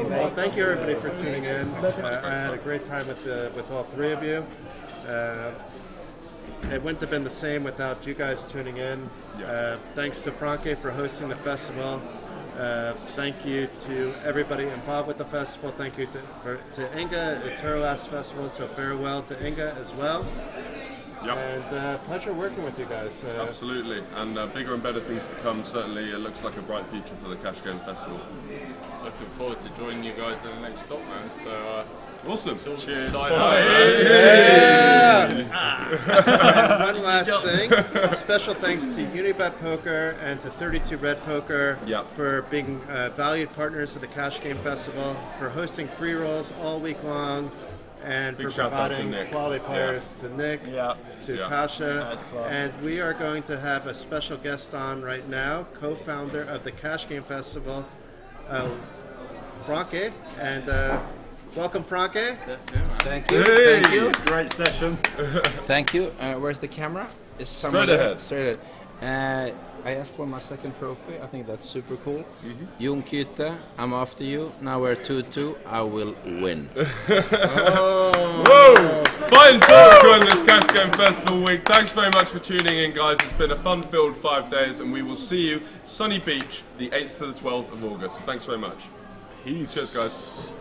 Well, thank you everybody for tuning in. I had a great time with all 3 of you. It wouldn't have been the same without you guys tuning in. Thanks to Franke for hosting the festival. Thank you to everybody involved with the festival. Thank you to Inga. It's her last festival, so farewell to Inga as well. Yep. And pleasure working with you guys. Absolutely, and bigger and better things to come. Certainly, it looks like a bright future for the Cash Game Festival. Looking forward to joining you guys in the next stop, man. So, awesome. Cheers. And one last thing. Special thanks to Unibet Poker and to 32 Red Poker for being valued partners of the Cash Game Festival, for hosting free rolls all week long, and Big for shout out to providing Nick. quality players to Nick, to Kasha. That's class. And we are going to have a special guest on right now, co-founder of the Cash Game Festival, Franke. And welcome, Franke. Thank you. Thank you. Great session. Thank you. Where's the camera? It's Straight ahead. Straight ahead. I asked for my second trophy. I think that's super cool. Jon Kytte, I'm after you. Now we're 2-2. I will win. Whoa! Fine talk during this Cash Game Festival week. Thanks very much for tuning in, guys. It's been a fun-filled 5 days, and we will see you Sunny Beach, the 8th to the 12th of August. So thanks very much. Peace. Cheers, guys.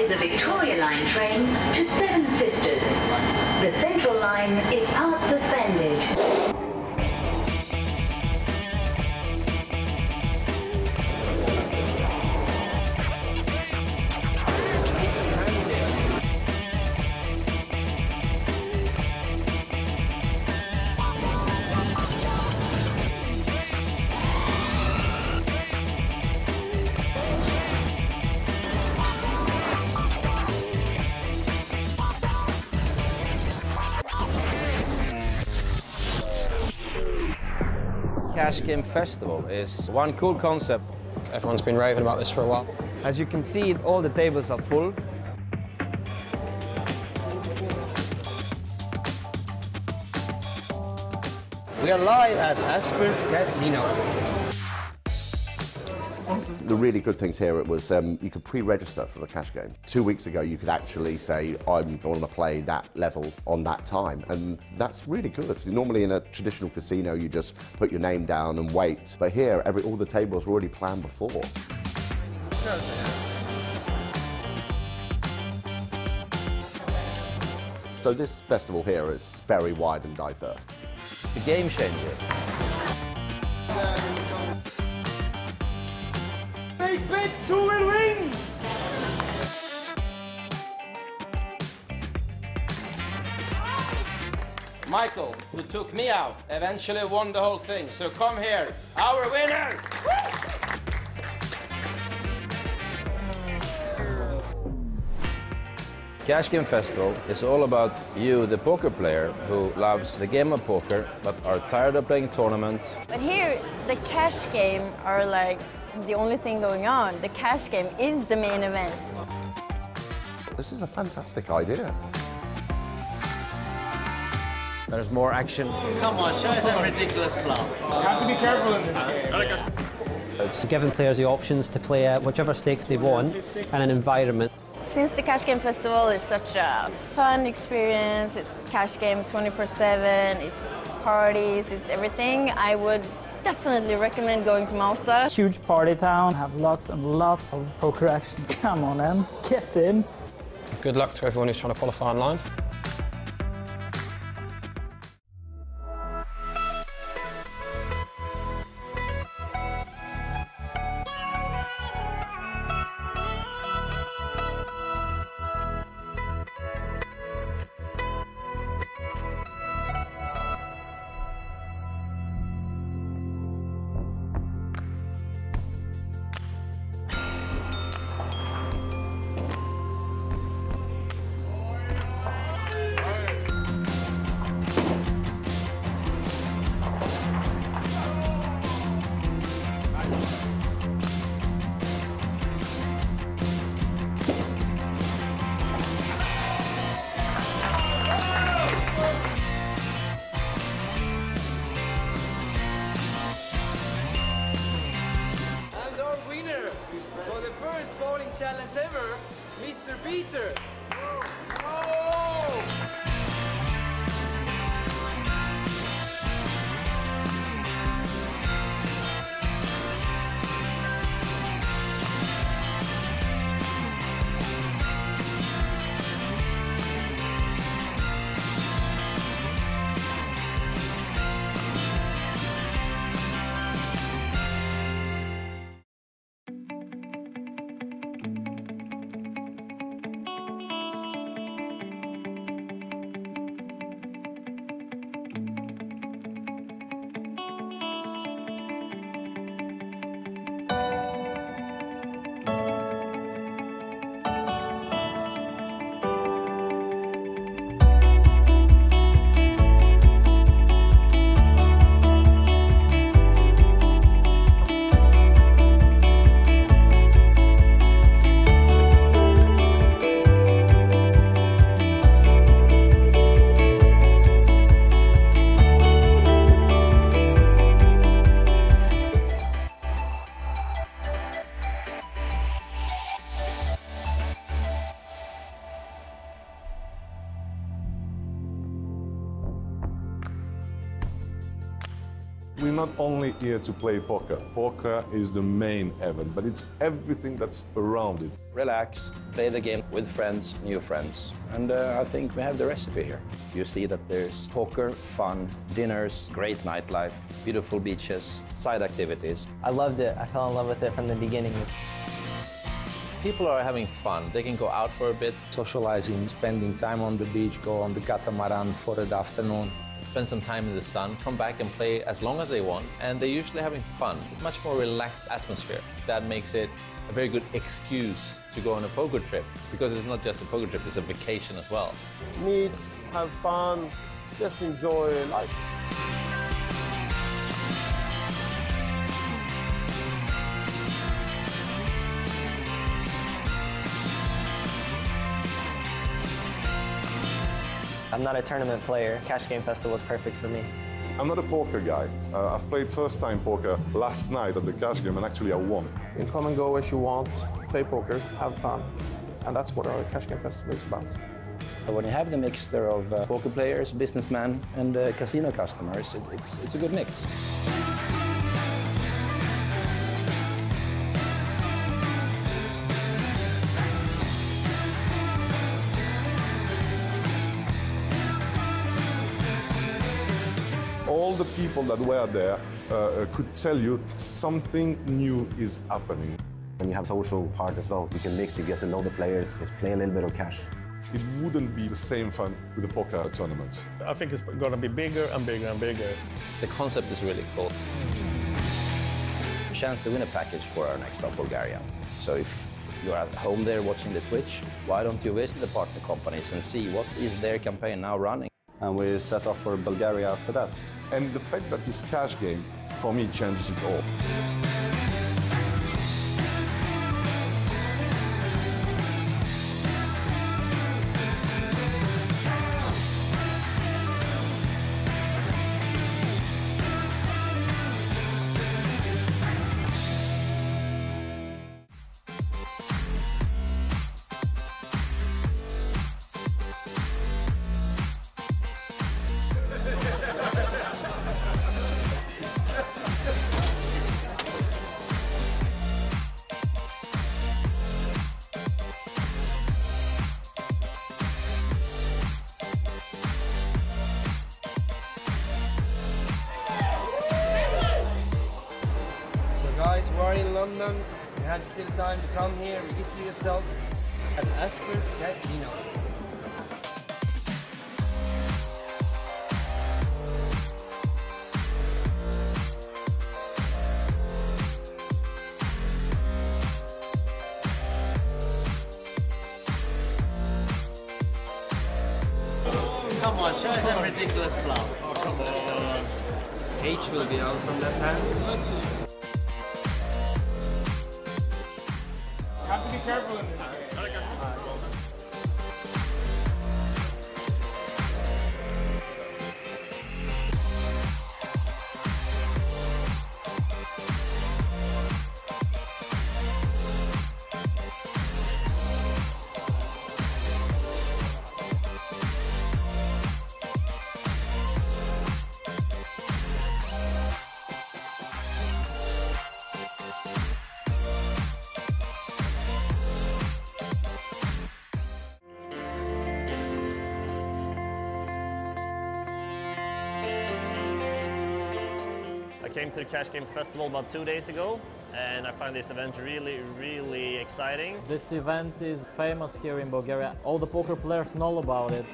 is a Victoria Line train to Seven Sisters. The Central Line is part suspended. Cash Game Festival is one cool concept. Everyone's been raving about this for a while. As you can see, all the tables are full. We are live at Asper's Casino. The really good things here, it was you could pre-register for the cash game. 2 weeks ago, you could actually say, I'm going to play that level on that time, and that's really good. Normally in a traditional casino, you just put your name down and wait, but here, all the tables were already planned before. So this festival here is very wide and diverse. The game changer. Big bits, who will win? Michael, who took me out, eventually won the whole thing. So come here, our winner! Cash Game Festival is all about you, the poker player, who loves the game of poker but are tired of playing tournaments. But here, the cash game are like the only thing going on. The cash game is the main event. This is a fantastic idea. There's more action. Come on, show us a ridiculous plan. You have to be careful in this game. It's giving players the options to play at whichever stakes they want and an environment. Since the Cash Game Festival is such a fun experience, it's cash game 24/7, it's parties, it's everything, I would definitely recommend going to Malta. Huge party town, have lots and lots of poker action. Come on, Em, get in. Good luck to everyone who's trying to qualify online. Challenge ever, Mr. Peter. not only here to play poker. Poker is the main event, but it's everything that's around it. Relax, play the game with friends, new friends. And I think we have the recipe here. You see that there's poker, fun, dinners, great nightlife, beautiful beaches, side activities. I loved it. I fell in love with it from the beginning. People are having fun. They can go out for a bit. Socializing, spending time on the beach, go on the catamaran for the afternoon. Spend some time in the sun, come back and play as long as they want. And they're usually having fun. It's a much more relaxed atmosphere. That makes it a very good excuse to go on a poker trip, because it's not just a poker trip, it's a vacation as well. Meet, have fun, just enjoy life. I'm not a tournament player. Cash Game Festival is perfect for me. I'm not a poker guy. I've played first-time poker last night at the Cash Game, and actually I won. You come and go as you want, play poker, have fun. And that's what our Cash Game Festival is about. When you have the mixture of poker players, businessmen, and casino customers, it's a good mix. All the people that were there could tell you something new is happening. When you have social part as well, you can mix, you get to know the players, just play a little bit of cash. It wouldn't be the same fun with the poker tournament. I think it's going to be bigger and bigger and bigger. The concept is really cool. Chance to win a package for our next stop, Bulgaria. So if you're at home there watching the Twitch, why don't you visit the partner companies and see what is their campaign now running? And we set off for Bulgaria after that. And the fact that this Cash Game, for me, changes it all. Guys, we are in London. You have still time to come here, register yourself at Asper's Casino. Come on, show us some ridiculous bluff. Oh, come on. H will be out from left hand. Have to be careful in this. I came to the Cash Game Festival about 2 days ago, and I find this event really exciting. This event is famous here in Bulgaria. All the poker players know about it.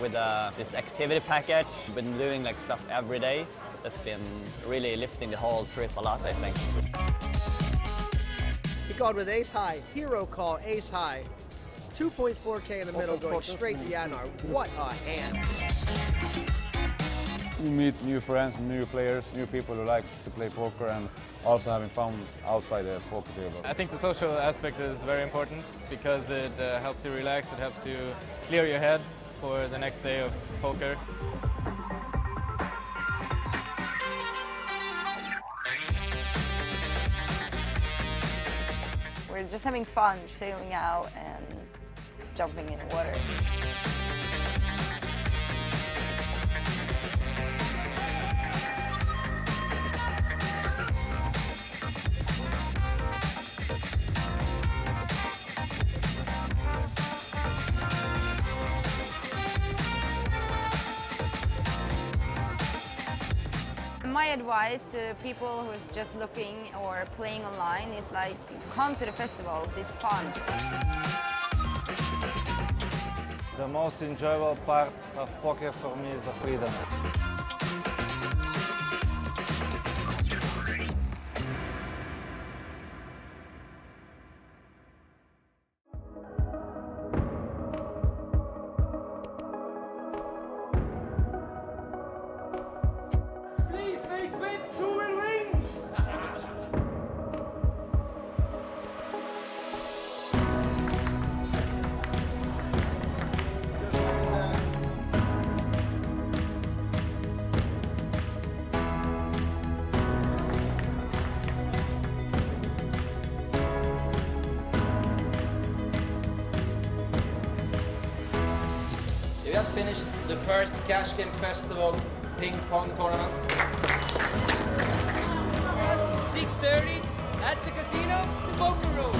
With this activity package, I've been doing like stuff every day. That's been really lifting the whole trip a lot, I think. He called with ace high, hero call, ace high. 2.4K in the middle, going straight to Yanar. What a hand. You meet new friends, new players, new people who like to play poker, and also having fun outside the poker table. I think the social aspect is very important because it helps you relax, it helps you clear your head for the next day of poker. We're just having fun, sailing out and jumping in the water. My advice to people who is just looking or playing online is like, come to the festivals, it's fun. The most enjoyable part of poker for me is the freedom. We just finished the first Cash Game Festival ping pong tournament. Yes, 6:30 at the casino, the poker room.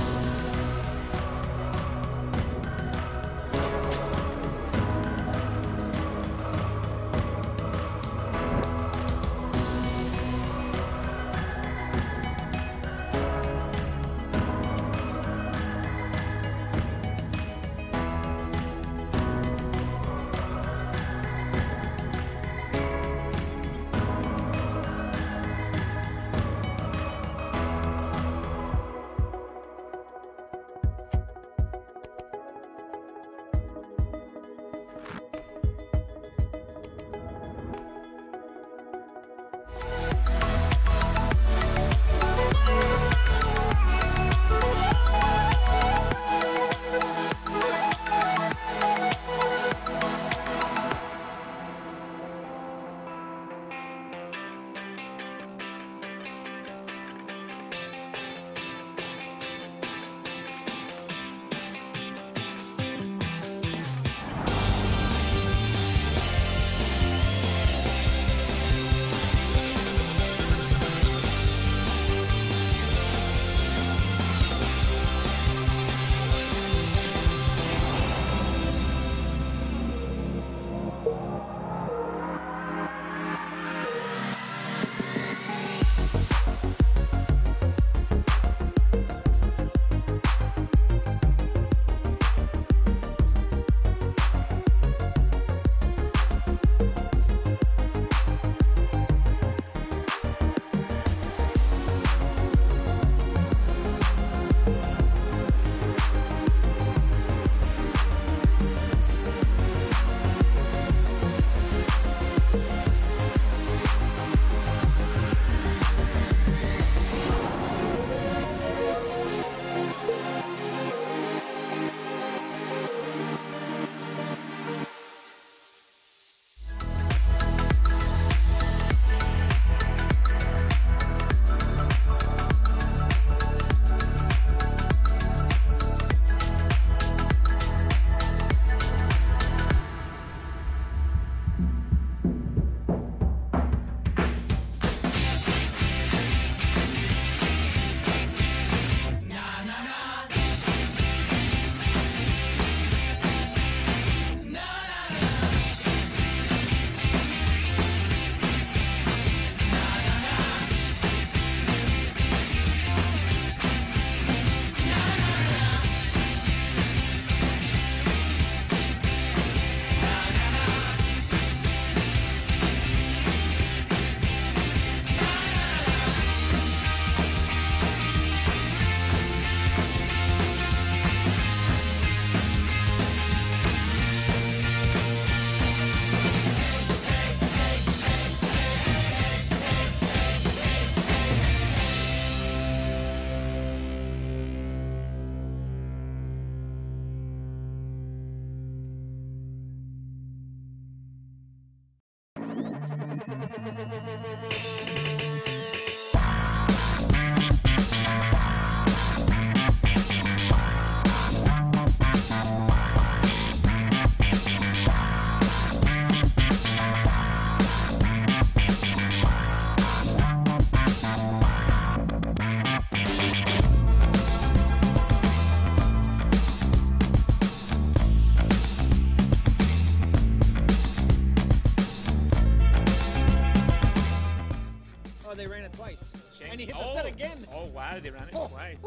He ran it twice.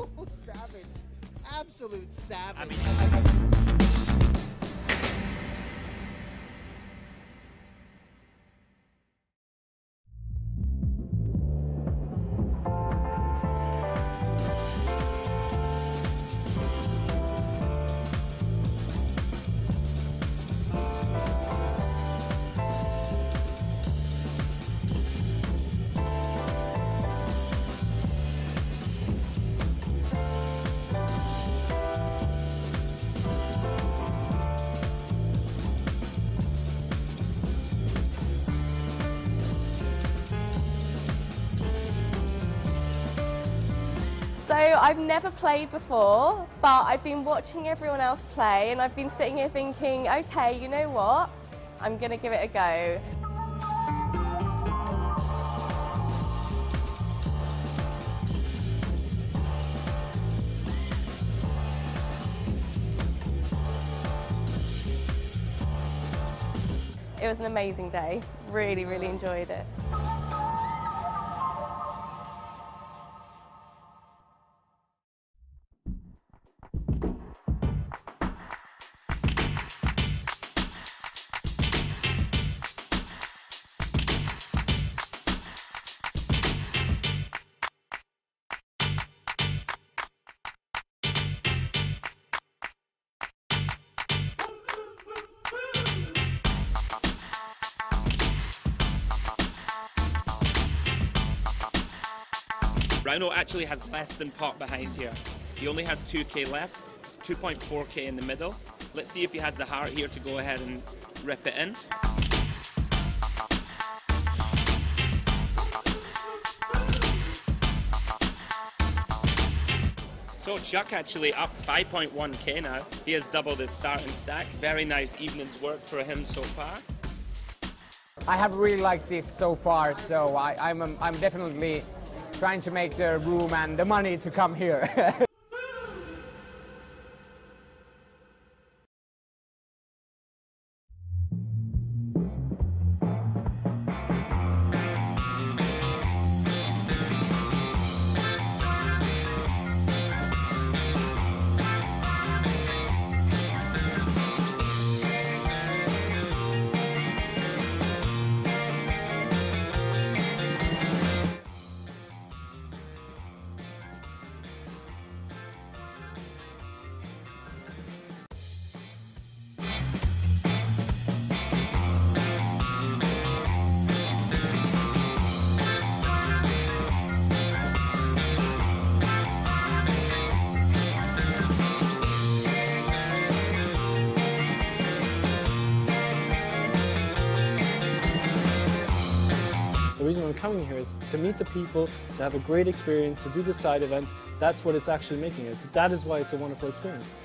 Savage. Absolute savage. I mean, So I've never played before, but I've been watching everyone else play and I've been sitting here thinking, okay, you know what? I'm going to give it a go. It was an amazing day. Really, really enjoyed it. Rhino actually has less than pot behind here. He only has 2k left, 2.4k in the middle. Let's see if he has the heart here to go ahead and rip it in. So Chuck actually up 5.1k now. He has doubled his starting stack. Very nice evening's work for him so far. I have really liked this so far, so I'm definitely trying to make the room and the money to come here. The reason I'm coming here is to meet the people, to have a great experience, to do the side events. That's what it's actually making it. That is why it's a wonderful experience.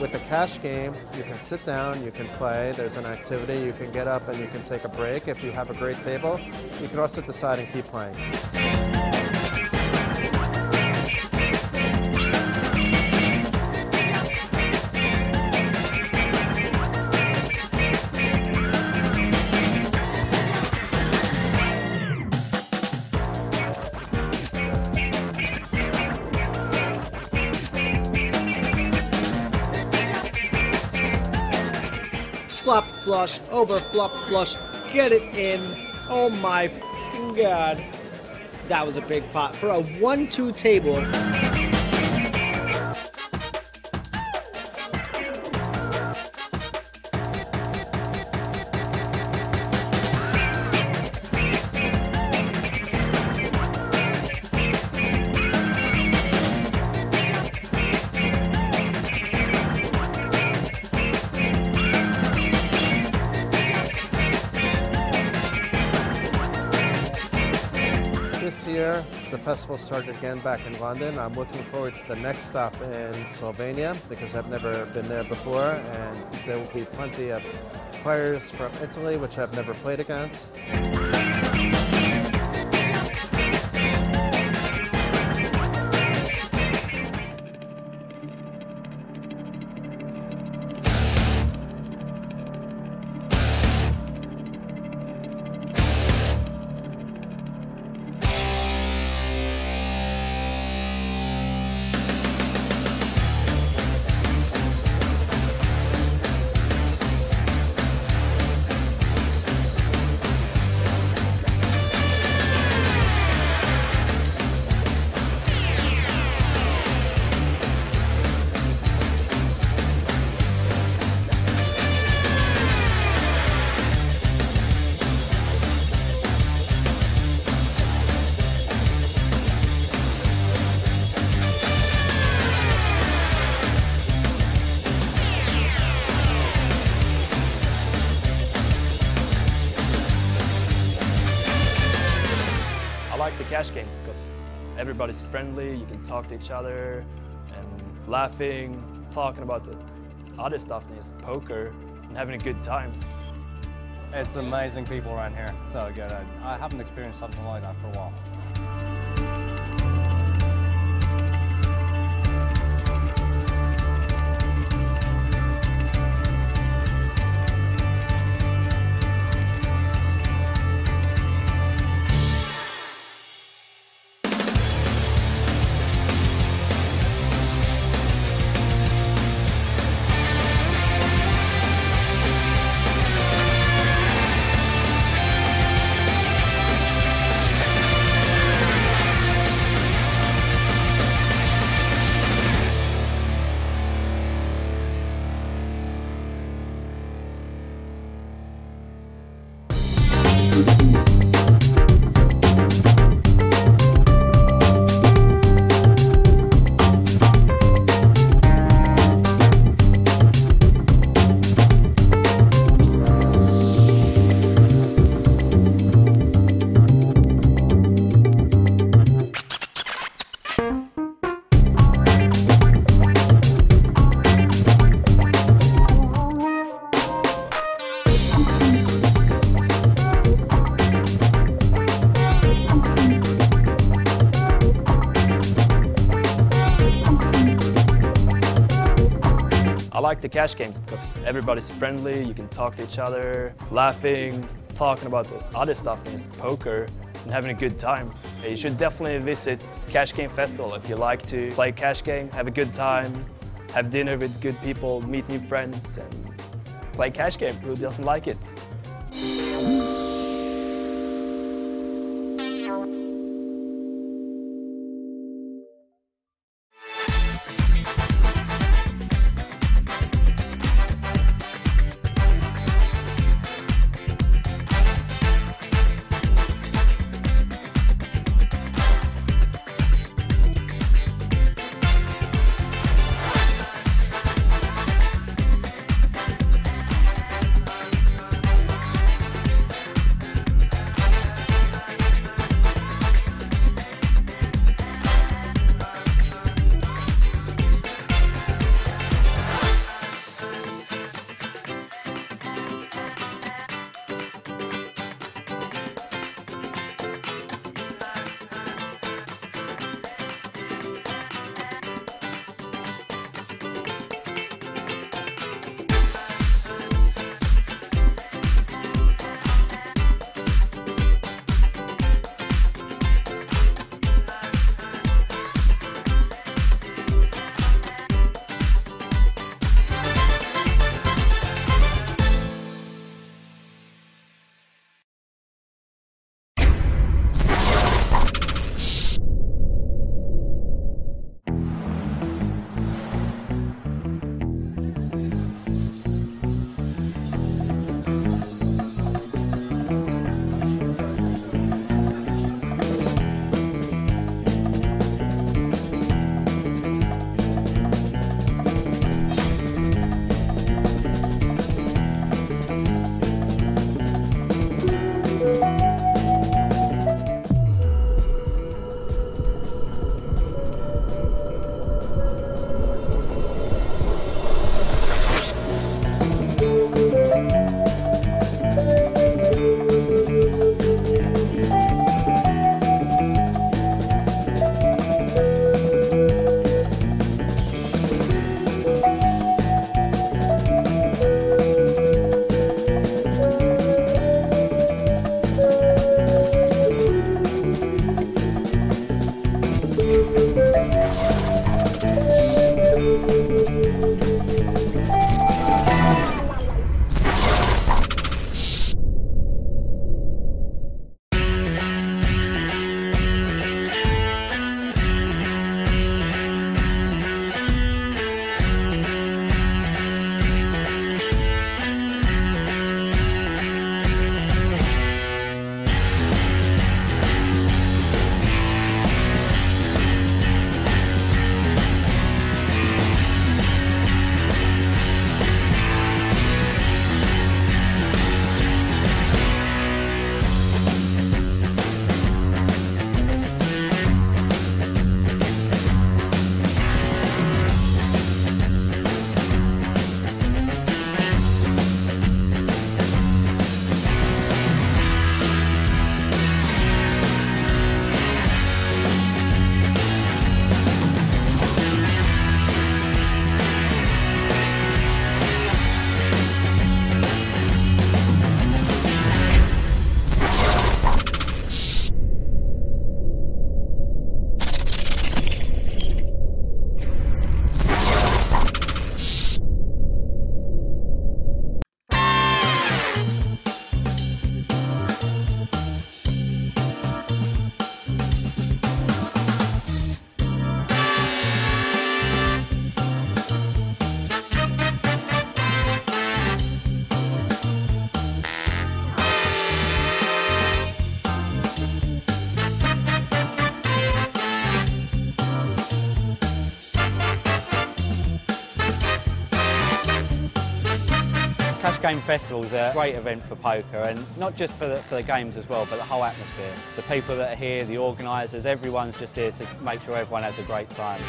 With the cash game, you can sit down, you can play, there's an activity, you can get up and you can take a break. If you have a great table, you can also decide and keep playing. Flop, flush, over, flop, flush, get it in. Oh my fucking god. That was a big pot for a 1-2 table. year, the festival started again back in London. I'm looking forward to the next stop in Slovenia because I've never been there before, and there will be plenty of players from Italy, which I've never played against. I like the cash games because everybody's friendly, you can talk to each other and laughing, talking about the other stuff than just poker and having a good time. It's amazing people around here, so good. I haven't experienced something like that for a while. I like the cash games because everybody's friendly, you can talk to each other, laughing, talking about the other stuff than just poker and having a good time. You should definitely visit Cash Game Festival if you like to play cash game, have a good time, have dinner with good people, meet new friends and play cash game. Who doesn't like it? Game Festival is a great event for poker, and not just for the games as well, but the whole atmosphere. The people that are here, the organisers, everyone's just here to make sure everyone has a great time.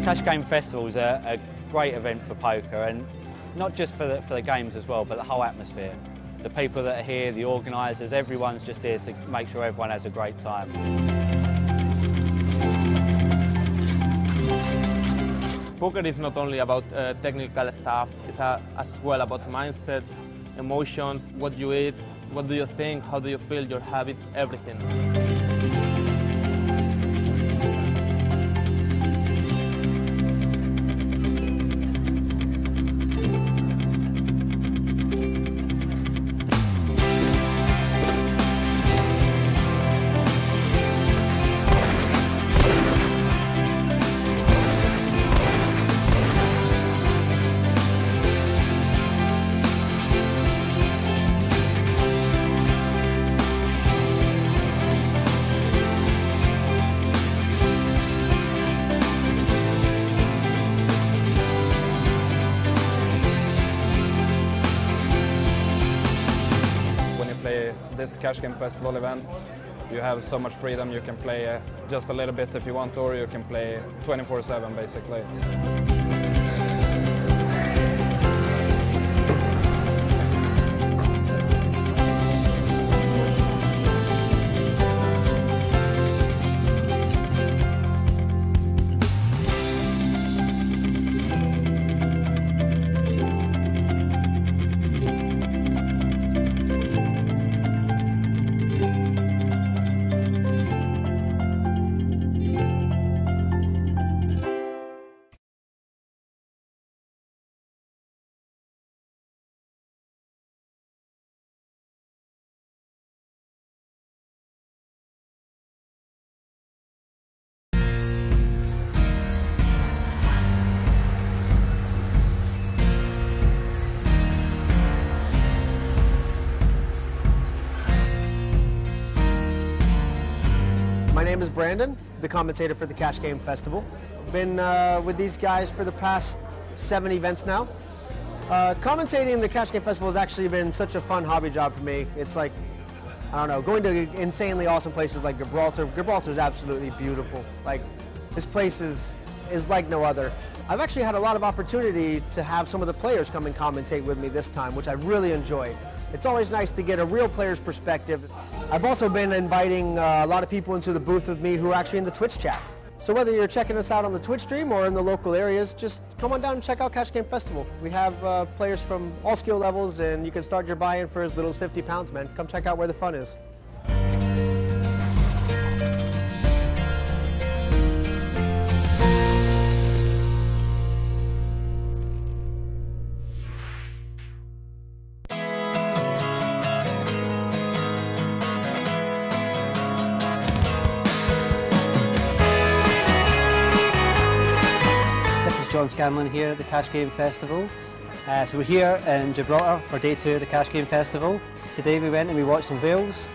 Cash Game Festival is a great event for poker, and not just for the games as well, but the whole atmosphere. The people that are here, the organisers, everyone's just here to make sure everyone has a great time. Poker is not only about technical stuff, it's as well about mindset, emotions, what you eat, what do you think, how do you feel, your habits, everything. This Cash Game Festival event, you have so much freedom. You can play just a little bit if you want, or you can play 24/7 basically. My name is Brandon, the commentator for the Cash Game Festival. Been with these guys for the past 7 events now. Commentating the Cash Game Festival has actually been such a fun hobby job for me. It's like, I don't know, going to insanely awesome places like Gibraltar. Gibraltar is absolutely beautiful. Like, this place is like no other. I've actually had a lot of opportunity to have some of the players come and commentate with me this time, which I really enjoyed. It's always nice to get a real player's perspective. I've also been inviting a lot of people into the booth with me who are actually in the Twitch chat. So whether you're checking us out on the Twitch stream or in the local areas, just come on down and check out Cash Game Festival. We have players from all skill levels, and you can start your buy-in for as little as 50 pounds, man. Come check out where the fun is. John Scanlon here at the Cash Game Festival. So we're here in Gibraltar for day 2 of the Cash Game Festival. Today we went and we watched some whales.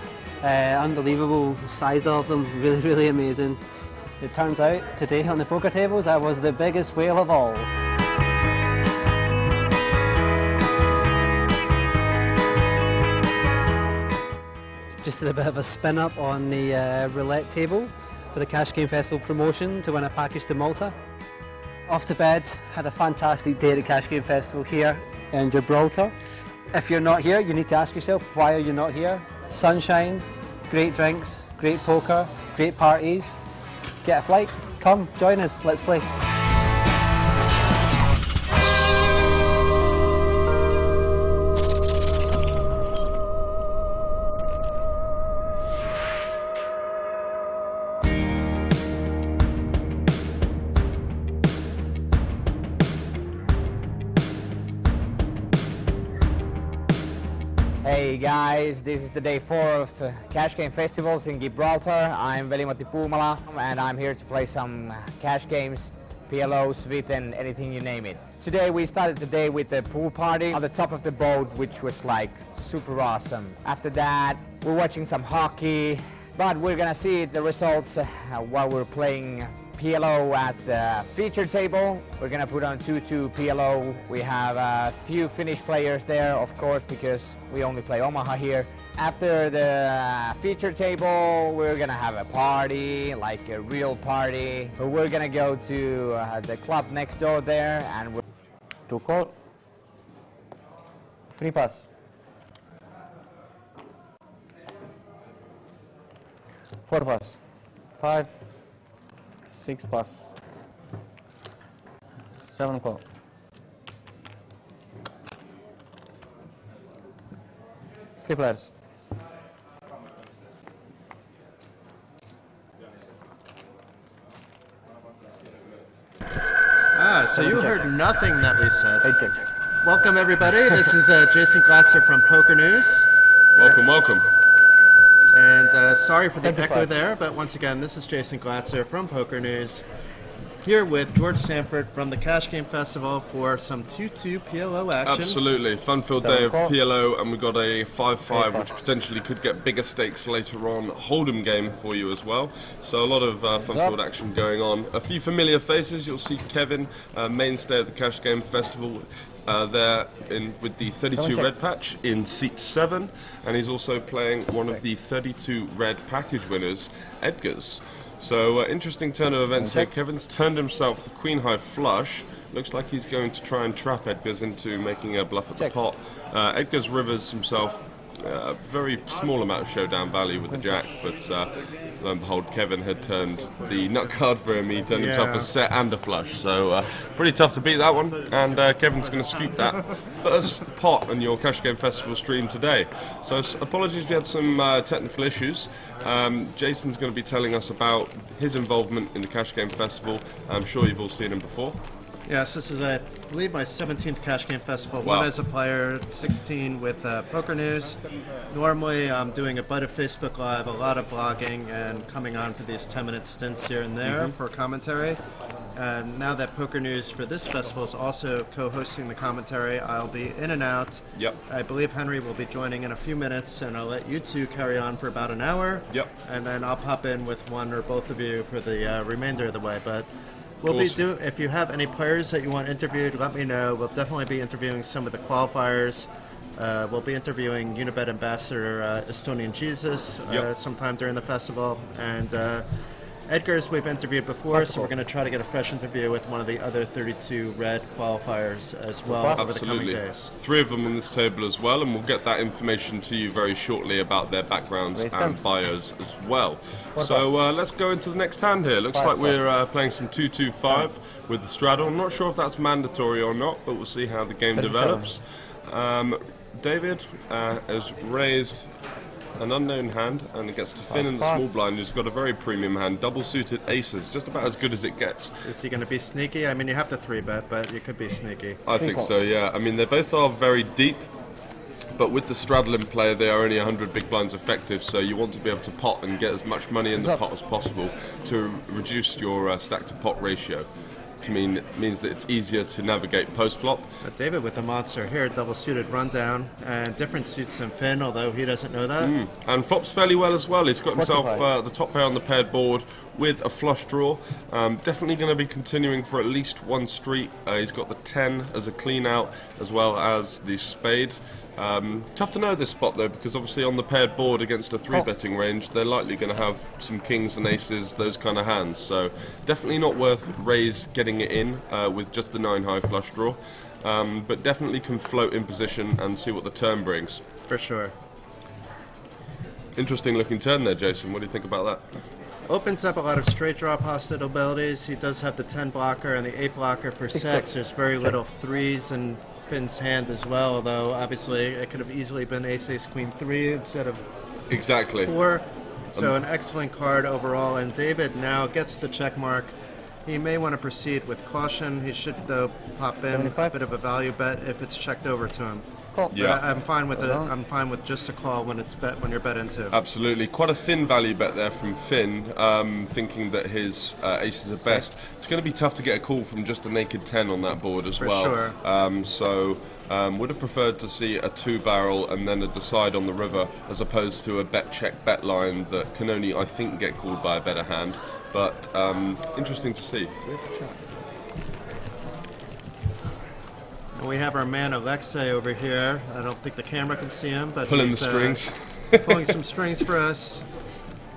Unbelievable, the size of them, really, really amazing. It turns out today on the poker tables I was the biggest whale of all. Just did a bit of a spin up on the roulette table for the Cash Game Festival promotion to win a package to Malta. Off to bed, had a fantastic day at the Cash Game Festival here in Gibraltar. If you're not here, you need to ask yourself, why are you not here? Sunshine, great drinks, great poker, great parties. Get a flight, come, join us, let's play. Hey guys, this is the day 4 of Cash Game Festivals in Gibraltar. I'm Veli-Matti Puumala and I'm here to play some cash games, PLO, Svit and anything you name it. Today we started the day with a pool party on the top of the boat, which was like super awesome. After that we're watching some hockey, but we're gonna see the results while we're playing PLO at the feature table. We're gonna put on 2-2 PLO. We have a few Finnish players there, of course, because we only play Omaha here. After the feature table, we're gonna have a party, like a real party. We're gonna go to the club next door there and we're... To call. Free pass. 4 pass. 5. 6 pass. 7 call. Three players. So you heard nothing that we said. Welcome everybody. This is Jason Glatzer from Poker News. Welcome, welcome. And sorry for the echo there, but once again, this is Jason Glatzer from Poker News, here with George Sanford from the Cash Game Festival for some 2-2 PLO action. Absolutely, fun-filled day of PLO, and we've got a 5-5, which potentially could get bigger stakes later on. Hold'em game for you as well. So a lot of fun-filled action going on. A few familiar faces. You'll see Kevin, mainstay at the Cash Game Festival. There with the 32 red patch in seat 7, and he's also playing one of the 32 red package winners, Edgar's. So interesting turn of events here. Kevin's turned himself the queen high flush. Looks like he's going to try and trap Edgar's into making a bluff at the pot. Edgar's rivers himself a very small amount of showdown value with the jack, but lo and behold, Kevin had turned the nut card for him. He turned himself a set and a flush, so pretty tough to beat that one. And Kevin's going to scoop that first pot on your Cash Game Festival stream today. So apologies, we had some technical issues. Jason's going to be telling us about his involvement in the Cash Game Festival. I'm sure you've all seen him before. Yes, this is, I believe, my 17th Cash Game Festival. Wow. 1 as a player, 16 with Poker News. Normally, I'm doing a bit of Facebook Live, a lot of blogging, and coming on for these 10-minute stints here and there for commentary. And now that Poker News for this festival is also co-hosting the commentary, I'll be in and out. Yep. I believe Henry will be joining in a few minutes, and I'll let you two carry on for about an hour. Yep. And then I'll pop in with one or both of you for the remainder of the way. But we'll be if you have any players that you want interviewed, let me know. We'll definitely be interviewing some of the qualifiers. We'll be interviewing Unibet Ambassador Estonian Jesus sometime during the festival. And Edgar's we've interviewed before, so we're going to try to get a fresh interview with one of the other 32 red qualifiers as well over the coming days. 3 of them on this table as well, and we'll get that information to you very shortly about their backgrounds and bios as well. So let's go into the next hand here. Looks like we're playing some 2-2-5 with the straddle. I'm not sure if that's mandatory or not, but we'll see how the game develops. David has raised an unknown hand, and it gets to Finn in the small blind, who's got a very premium hand, double suited aces, just about as good as it gets. Is he going to be sneaky? I mean, you have to 3-bet, but you could be sneaky. I think so, yeah. I mean, they both are very deep, but with the straddle in play, they are only 100 big blinds effective, so you want to be able to pot and get as much money in the pot as possible to reduce your stack to pot ratio. Which means that it's easier to navigate post-flop. But David with the monster here, double-suited rundown, and different suits than Finn, although he doesn't know that. And flops fairly well as well. He's got himself the top pair on the paired board with a flush draw. Definitely going to be continuing for at least one street. He's got the 10 as a clean out, as well as the spade. Tough to know this spot though, because obviously on the paired board against a 3-betting range, they're likely going to have some kings and aces, those kind of hands. So definitely not worth raise getting it in with just the 9 high flush draw, but definitely can float in position and see what the turn brings. For sure. Interesting looking turn there, Jason. What do you think about that? Opens up a lot of straight draw possibilities. He does have the 10 blocker and the 8 blocker for sets. There's very little 3s in Finn's hand as well, although obviously it could have easily been ace queen 3 instead of 4. So an excellent card overall, and David now gets the check mark. He may want to proceed with caution. He should though pop in a bit of a value bet if it's checked over to him. But Yeah. I'm fine with it. I'm fine with just a call when it's when you're bet into. Absolutely. Quite a thin value bet there from Finn, thinking that his aces are best. It's going to be tough to get a call from just a naked 10 on that board as For well. sure. Would have preferred to see a 2-barrel and then a decide on the river, as opposed to a bet check bet line that can only, I think, get called by a better hand. But interesting to see. And we have our man Alexei over here. I don't think the camera can see him, but Pulling he's, the strings. pulling some strings for us,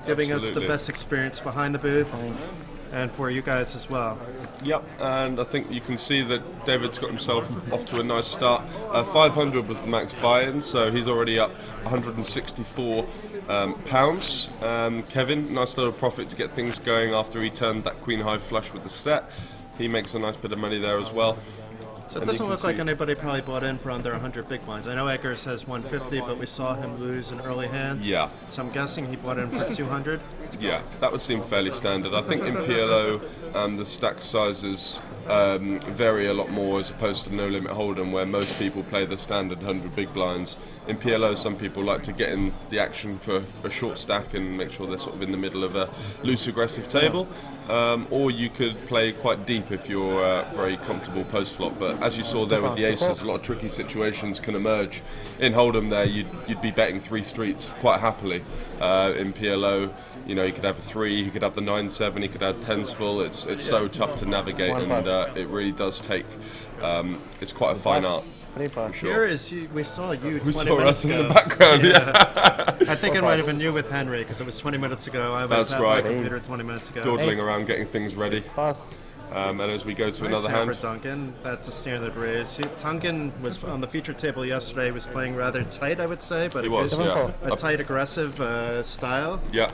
giving us the Absolutely. best experience behind the booth, and for you guys as well. Yep, and I think you can see that David's got himself off to a nice start. 500 was the max buy-in, so he's already up 164 pounds. Kevin, nice little profit to get things going after he turned that queen high flush with the set. He makes a nice bit of money there as well. So it And you doesn't can look like see- anybody probably bought in for under 100 big blinds. I know Eggers has 150, but we saw him lose an early hand. Yeah. So I'm guessing he bought in for 200. Yeah, that would seem fairly standard. I think in PLO the stack sizes vary a lot more as opposed to No Limit Hold'em, where most people play the standard 100 big blinds. In PLO, some people like to get in the action for a short stack and make sure they're sort of in the middle of a loose aggressive table. Or you could play quite deep if you're very comfortable post flop. But as you saw there with the aces, a lot of tricky situations can emerge. In Hold'em there, you'd be betting 3 streets quite happily. In PLO, you know, you could have a 3, you could have the 9-7, you could have 10s full. It's so tough to navigate, and it really does take. It's quite a fine art. For sure. Here is we saw you 20 We saw minutes us ago. in the background, yeah. I think it might have been you with Henry, because it was 20 minutes ago. I was That's at right. my computer 20 minutes ago. Dawdling around getting things ready. And as we go to Nice another hand hand. for Duncan. That's a standard raise. Duncan was on the feature table yesterday. He was playing rather tight, I would say, but He was, yeah. a tight, aggressive style. Yeah,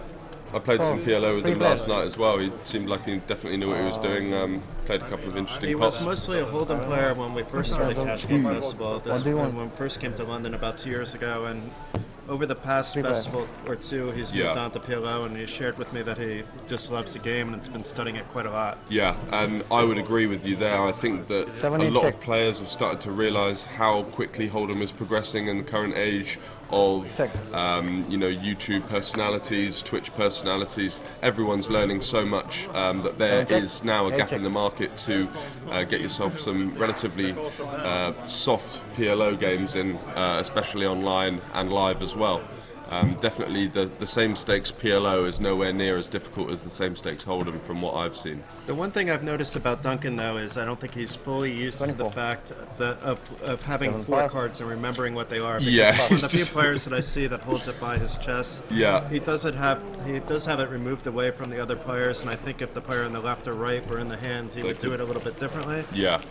I played some PLO with Free him bet. last night as well. He seemed like he definitely knew what he was doing. Played a couple of interesting He pots. was mostly a Hold'em player when we first started Cash Game Festival. This, What do you want? when we first came to London about 2 years ago, and over the past Free bet. festival or two, he's Yeah. moved on to PLO, and he shared with me that he just loves the game and has been studying it quite a lot. Yeah, and I would agree with you there. I think that a 70 lot check. of players have started to realise how quickly Hold'em is progressing in the current age of YouTube personalities, Twitch personalities. Everyone's learning so much that there is now a gap in the market to get yourself some relatively soft PLO games in, especially online and live as well. Definitely the same stakes PLO is nowhere near as difficult as the same stakes Hold'em from what I've seen. The one thing I've noticed about Duncan, though, is I don't think he's fully used to the fact that of having 7 4 pass. cards and remembering what they are. Because Yeah, from he's the few just- players that I see that holds it by his chest, Yeah. he does have it removed away from the other players, and I think if the player on the left or right were in the hand, he would do it a little bit differently. Yeah.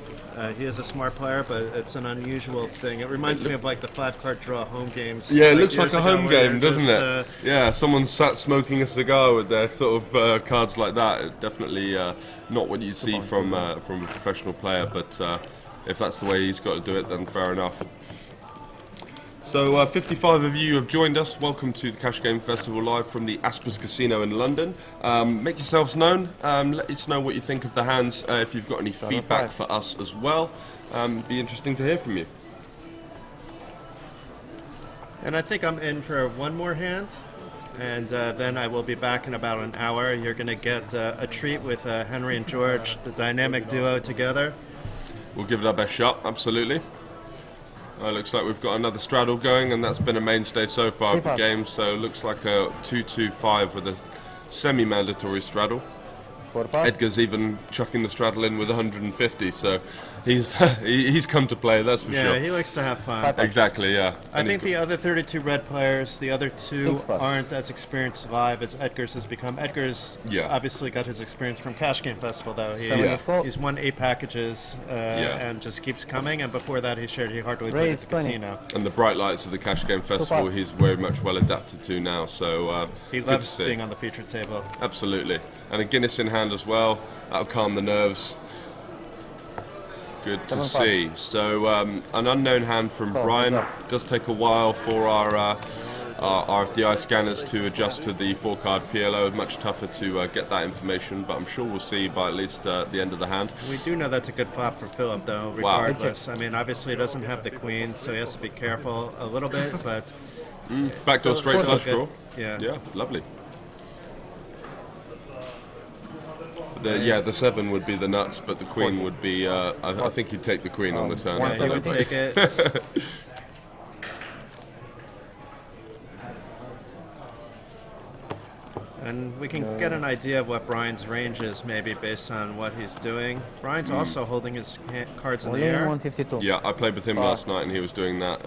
He is a smart player, but it's an unusual thing. It reminds me of like the 5-card draw home games. Yeah, it looks like years a ago home where game, you're doesn't just, it? Yeah, someone sat smoking a cigar with their sort of cards like that. It's definitely not what you see from a professional player, but if that's the way he's got to do it, then fair enough. So 55 of you have joined us. Welcome to the Cash Game Festival live from the Aspers Casino in London. Make yourselves known. Let us know what you think of the hands. If you've got any feedback for us as well, be interesting to hear from you. And I think I'm in for one more hand, and then I will be back in about an hour. You're going to get a treat with Henry and George, the dynamic duo together. We'll give it our best shot, absolutely. Looks like we've got another straddle going, and that's been a mainstay so far of the game. So it looks like a 2-2-5 with a semi-mandatory straddle. Edgar's even chucking the straddle in with 150, so he's he's come to play, that's for sure. Yeah, he likes to have fun. Exactly, yeah. I And think he's the other 32 red players, the other 2 6 bucks. aren't as experienced live as Edgar's has become. Edgar's Yeah. obviously got his experience from Cash Game Festival, though. He's won 8 packages and just keeps coming, and before that he shared he hardly played at the casino. And the bright lights of the Cash Game Festival, he's very much well adapted to now. So He good to loves see. being on the featured table. Absolutely, and a Guinness in hand as well. That'll calm the nerves. Good to 7 see. So an unknown hand from Brian. Does take a while for our RFDI scanners to adjust to the 4-card PLO. Much tougher to get that information, but I'm sure we'll see by at least the end of the hand. We do know that's a good flop for Philip, though, regardless. Wow. I mean, obviously he doesn't have the queen, so he has to be careful a little bit, but... Backdoor straight flush draw. Yeah. Yeah, lovely. The 7 would be the nuts, but the queen would be... I think he'd take the queen on the turn. Yeah, he would take it. And we can get an idea of what Brian's range is, maybe based on what he's doing. Brian's also holding his cards in the air. 152. Yeah, I played with him last night, and he was doing that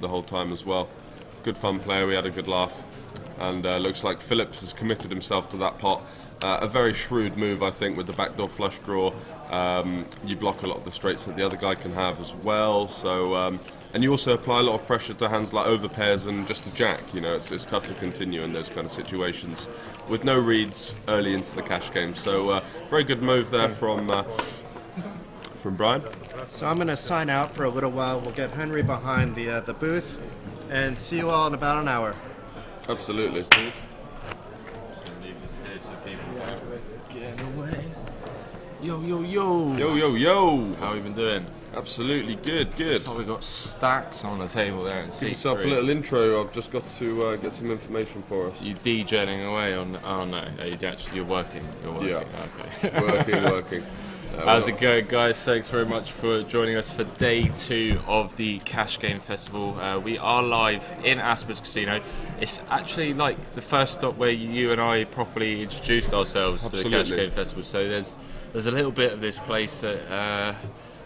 the whole time as well. Good fun player, we had a good laugh. And looks like Phillips has committed himself to that pot. A very shrewd move, I think, with the backdoor flush draw. You block a lot of the straights that the other guy can have as well. So, and you also apply a lot of pressure to hands like overpairs and just a jack. You know, it's tough to continue in those kind of situations with no reads early into the cash game. So, very good move there from Brian. So I'm going to sign out for a little while. We'll get Henry behind the booth, and see you all in about an hour. Absolutely. Leave this here so people get away. Yo, yo, yo. Yo, yo, yo. How have you been doing? Absolutely good, good. So we've got stacks on the table there in C3. Give yourself a little intro. I've just got to get some information for us. You DJing away on? Oh no, you're working. You're working. Yeah. Okay. working. How's it going, guys? Thanks very much for joining us for day 2 of the Cash Game Festival. We are live in Aspers Casino. It's actually like the first stop where you and I properly introduced ourselves to the Cash Game Festival. So there's a little bit of this place that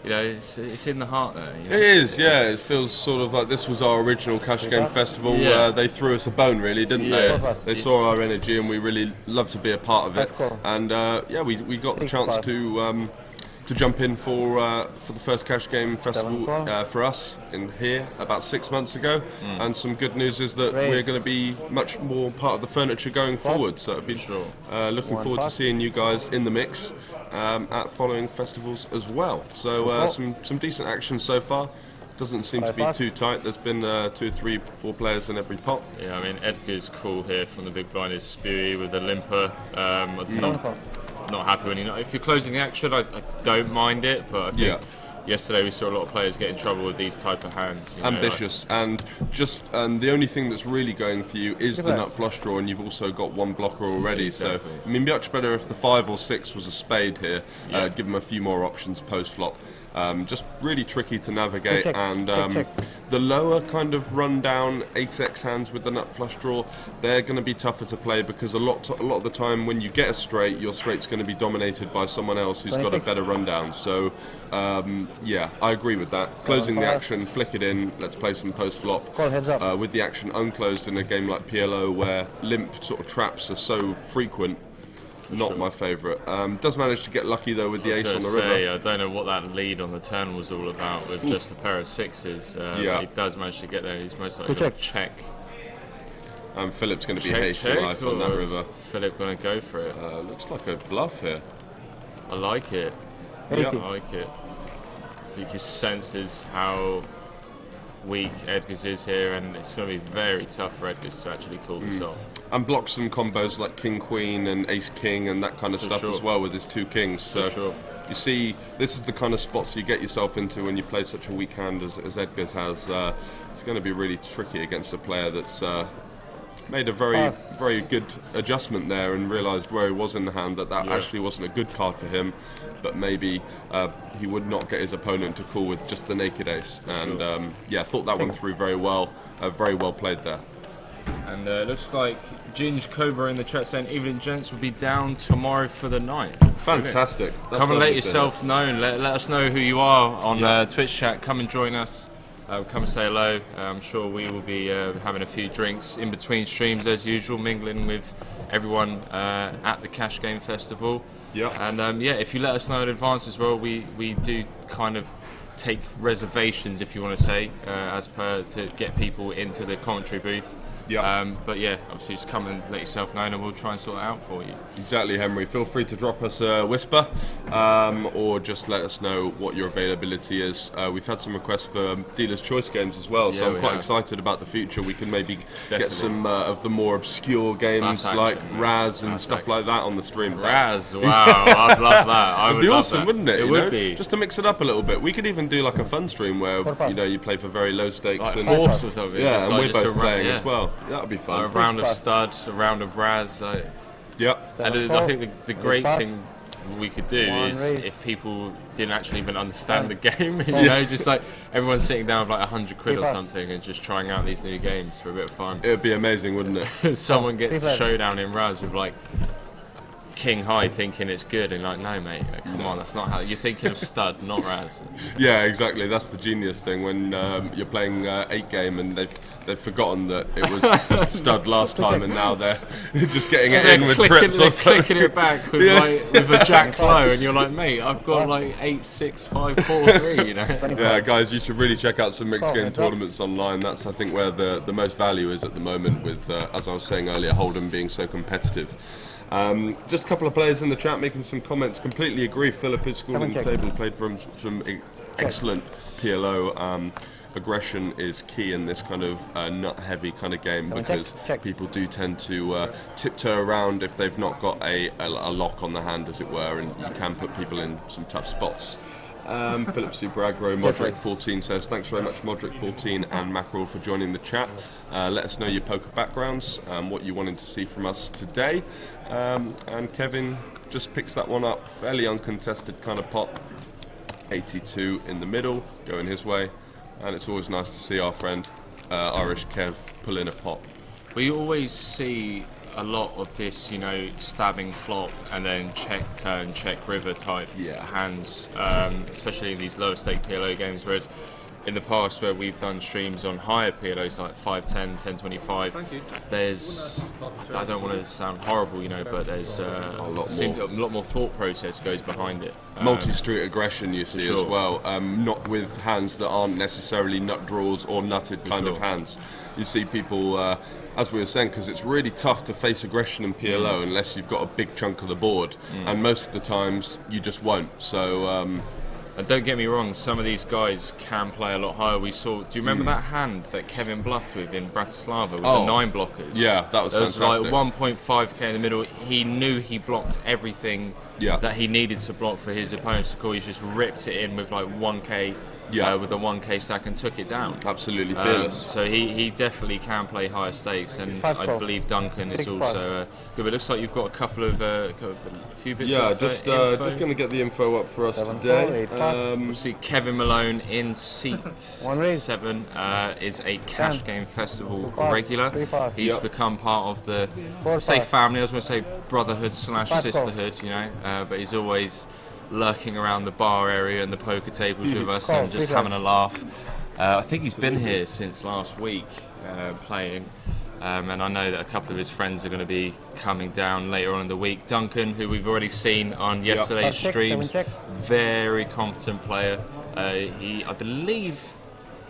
you know, it's in the heart there. You know? It is, yeah. It feels sort of like this was our original Cash Game Festival. Yeah. They threw us a bone, really, didn't they? They saw our energy, and we really loved to be a part of it. And yeah, we got the chance to jump in for the first Cash Game Festival for us in here about 6 months ago. And some good news is that we're going to be much more part of the furniture going forward. So it'll be looking forward to seeing you guys in the mix at following festivals as well. So some decent action so far. Doesn't seem to be too tight. There's been 2, 3, 4 players in every pot. Yeah, I mean, Edgar's cool here from the big blind is Spewy with a limper. Not happy when if you're closing the action, I don't mind it, but I think yesterday we saw a lot of players get in trouble with these type of hands. Ambitious, and the only thing that's really going for you is the nut flush draw, and you've also got one blocker already. Exactly. So I mean, much better if the 5 or 6 was a spade here. Give them a few more options post flop. Just really tricky to navigate, and the lower kind of rundown 8x hands with the nut flush draw, they're going to be tougher to play because a lot of the time when you get a straight, your straight's going to be dominated by someone else who's got a better rundown. So yeah, I agree with that. Closing the action, flick it in, let's play some post flop. With the action unclosed in a game like PLO where limp sort of traps are so frequent. Not my favourite. Does manage to get lucky though with the ace on the river. I don't know what that lead on the turn was all about with just a pair of 6s. He does manage to get there. He's most likely going to check. Philip's going to be haste for life on that river. Philip going to go for it. Looks like a bluff here. I like it. I like it. I think he senses how weak Edgar's is here, and it's going to be very tough for Edgar's to actually call this off. And block some combos like King Queen and Ace King and that kind of stuff as well with his 2 kings. So you see, this is the kind of spots you get yourself into when you play such a weak hand as Edgar's has. It's going to be really tricky against a player that's made a very good adjustment there and realised where he was in the hand that actually wasn't a good card for him, but maybe he would not get his opponent to call with just the naked ace. And yeah, thought that one through very well. Very well played there. And looks like Ginge Cobra in the chat saying Evelyn Gents will be down tomorrow for the night. Fantastic. Come and let yourself known. Let us know who you are on Twitch chat. Come and join us. Come and say hello. I'm sure we will be having a few drinks in between streams as usual, mingling with everyone at the Cash Game Festival. Yeah. And yeah, if you let us know in advance as well, we do kind of take reservations, if you want to say, as per, to get people into the commentary booth. But yeah, obviously just come and let yourself know and we'll try and sort it out for you. Exactly, Henry. Feel free to drop us a whisper or just let us know what your availability is. We've had some requests for Dealer's Choice games as well, so I'm quite excited about the future. We can maybe get some of the more obscure games like Raz and stuff like that on the stream. Raz, wow, I'd love that. It'd be awesome, wouldn't it? It would be. Just to mix it up a little bit. We could even do like a fun stream where you play for very low stakes, like and horse or something. Yeah, just and like we're both playing as well. That would be fun. A round of stud, a round of Raz. Yep. And I think the great thing we could do is if people didn't actually even understand the game, you know, just like everyone's sitting down with like £100 or something and just trying out these new games for a bit of fun. It would be amazing, wouldn't it? Someone gets the showdown in Raz with like King High thinking it's good and like, no mate, come on, that's not how you're thinking of stud, not Raz. Yeah, exactly. That's the genius thing when you're playing 8 game and they've forgotten that it was stud last time and now they're just getting it in with trips or something. Clicking it back with like with a jack low and you're like, mate, I've got like 8, 6, 5, 4, 3, you know. Yeah, guys, you should really check out some mixed game tournaments online. That's, I think, where the most value is at the moment with, as I was saying earlier, Hold'em being so competitive. Just a couple of players in the chat making some comments. Completely agree. Philip is schooling the table. Played from some excellent PLO. Aggression is key in this kind of nut-heavy kind of game because people do tend to tiptoe around if they've not got a lock on the hand, as it were, and you can put people in some tough spots. Philip Super Aggro, Modric14 says, thanks very much Modric14 and Mackerel for joining the chat. Let us know your poker backgrounds, what you wanted to see from us today. And Kevin just picks that one up, fairly uncontested kind of pot. 82 in the middle, going his way. And it's always nice to see our friend Irish Kev pull in a pot. We always see a lot of this, you know, stabbing flop and then check turn, check river type hands, especially in these lower stake PLO games, whereas in the past where we've done streams on higher PLOs like 510, 1025, there's, I don't want to sound horrible, you know, but there's a lot more thought process goes behind it. Multi-street aggression you see as well, not with hands that aren't necessarily nut draws or nutted kind of hands. You see people, as we were saying, because it's really tough to face aggression in PLO unless you've got a big chunk of the board, and most of the times you just won't. So. And don't get me wrong, some of these guys can play a lot higher. We saw, do you remember that hand that Kevin bluffed with in Bratislava with the 9 blockers? Yeah, that was fantastic. Like 1.5k in the middle. He knew he blocked everything that he needed to block for his opponents to call. He just ripped it in with like 1k with a 1k stack and took it down. Absolutely fearless. So he definitely can play higher stakes, and I believe Duncan is also good. But it looks like you've got a couple of a few bits of just going to get the info up for us today. We'll see Kevin Malone in seat 7 is a Cash Game Festival regular. He's become part of the family. I was going to say brotherhood / sisterhood, you know, but he's always lurking around the bar area and the poker tables with us and just having a laugh. I think he's been here since last week playing, and I know that a couple of his friends are going to be coming down later on in the week. Duncan, who we've already seen on yesterday's streams, very competent player. I believe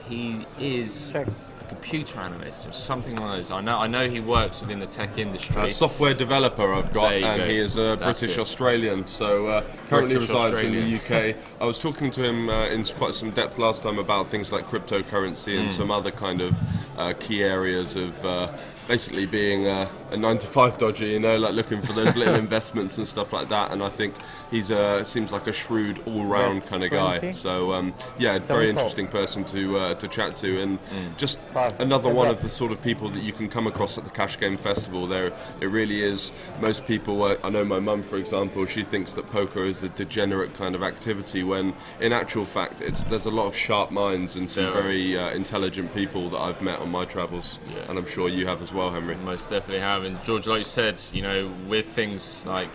he is a computer analyst or something like those. I know he works within the tech industry. A software developer I've got, and he is a British Australian, so currently resides in the UK. I was talking to him in quite some depth last time about things like cryptocurrency and some other kind of key areas of basically being a 9-to-5 dodger, you know, like looking for those little investments and stuff like that. And I think he's seems like a shrewd, all-round kind of guy. So yeah, very interesting person to chat to, and just another one of the sort of people that you can come across at the Cash Game Festival. There, it really is. Most people, I know my mum, for example, she thinks that poker is a degenerate kind of activity, when in actual fact, there's a lot of sharp minds and some very intelligent people that I've met on my travels, and I'm sure you have as well, Henry. Most definitely have. And George, like you said, you know, with things like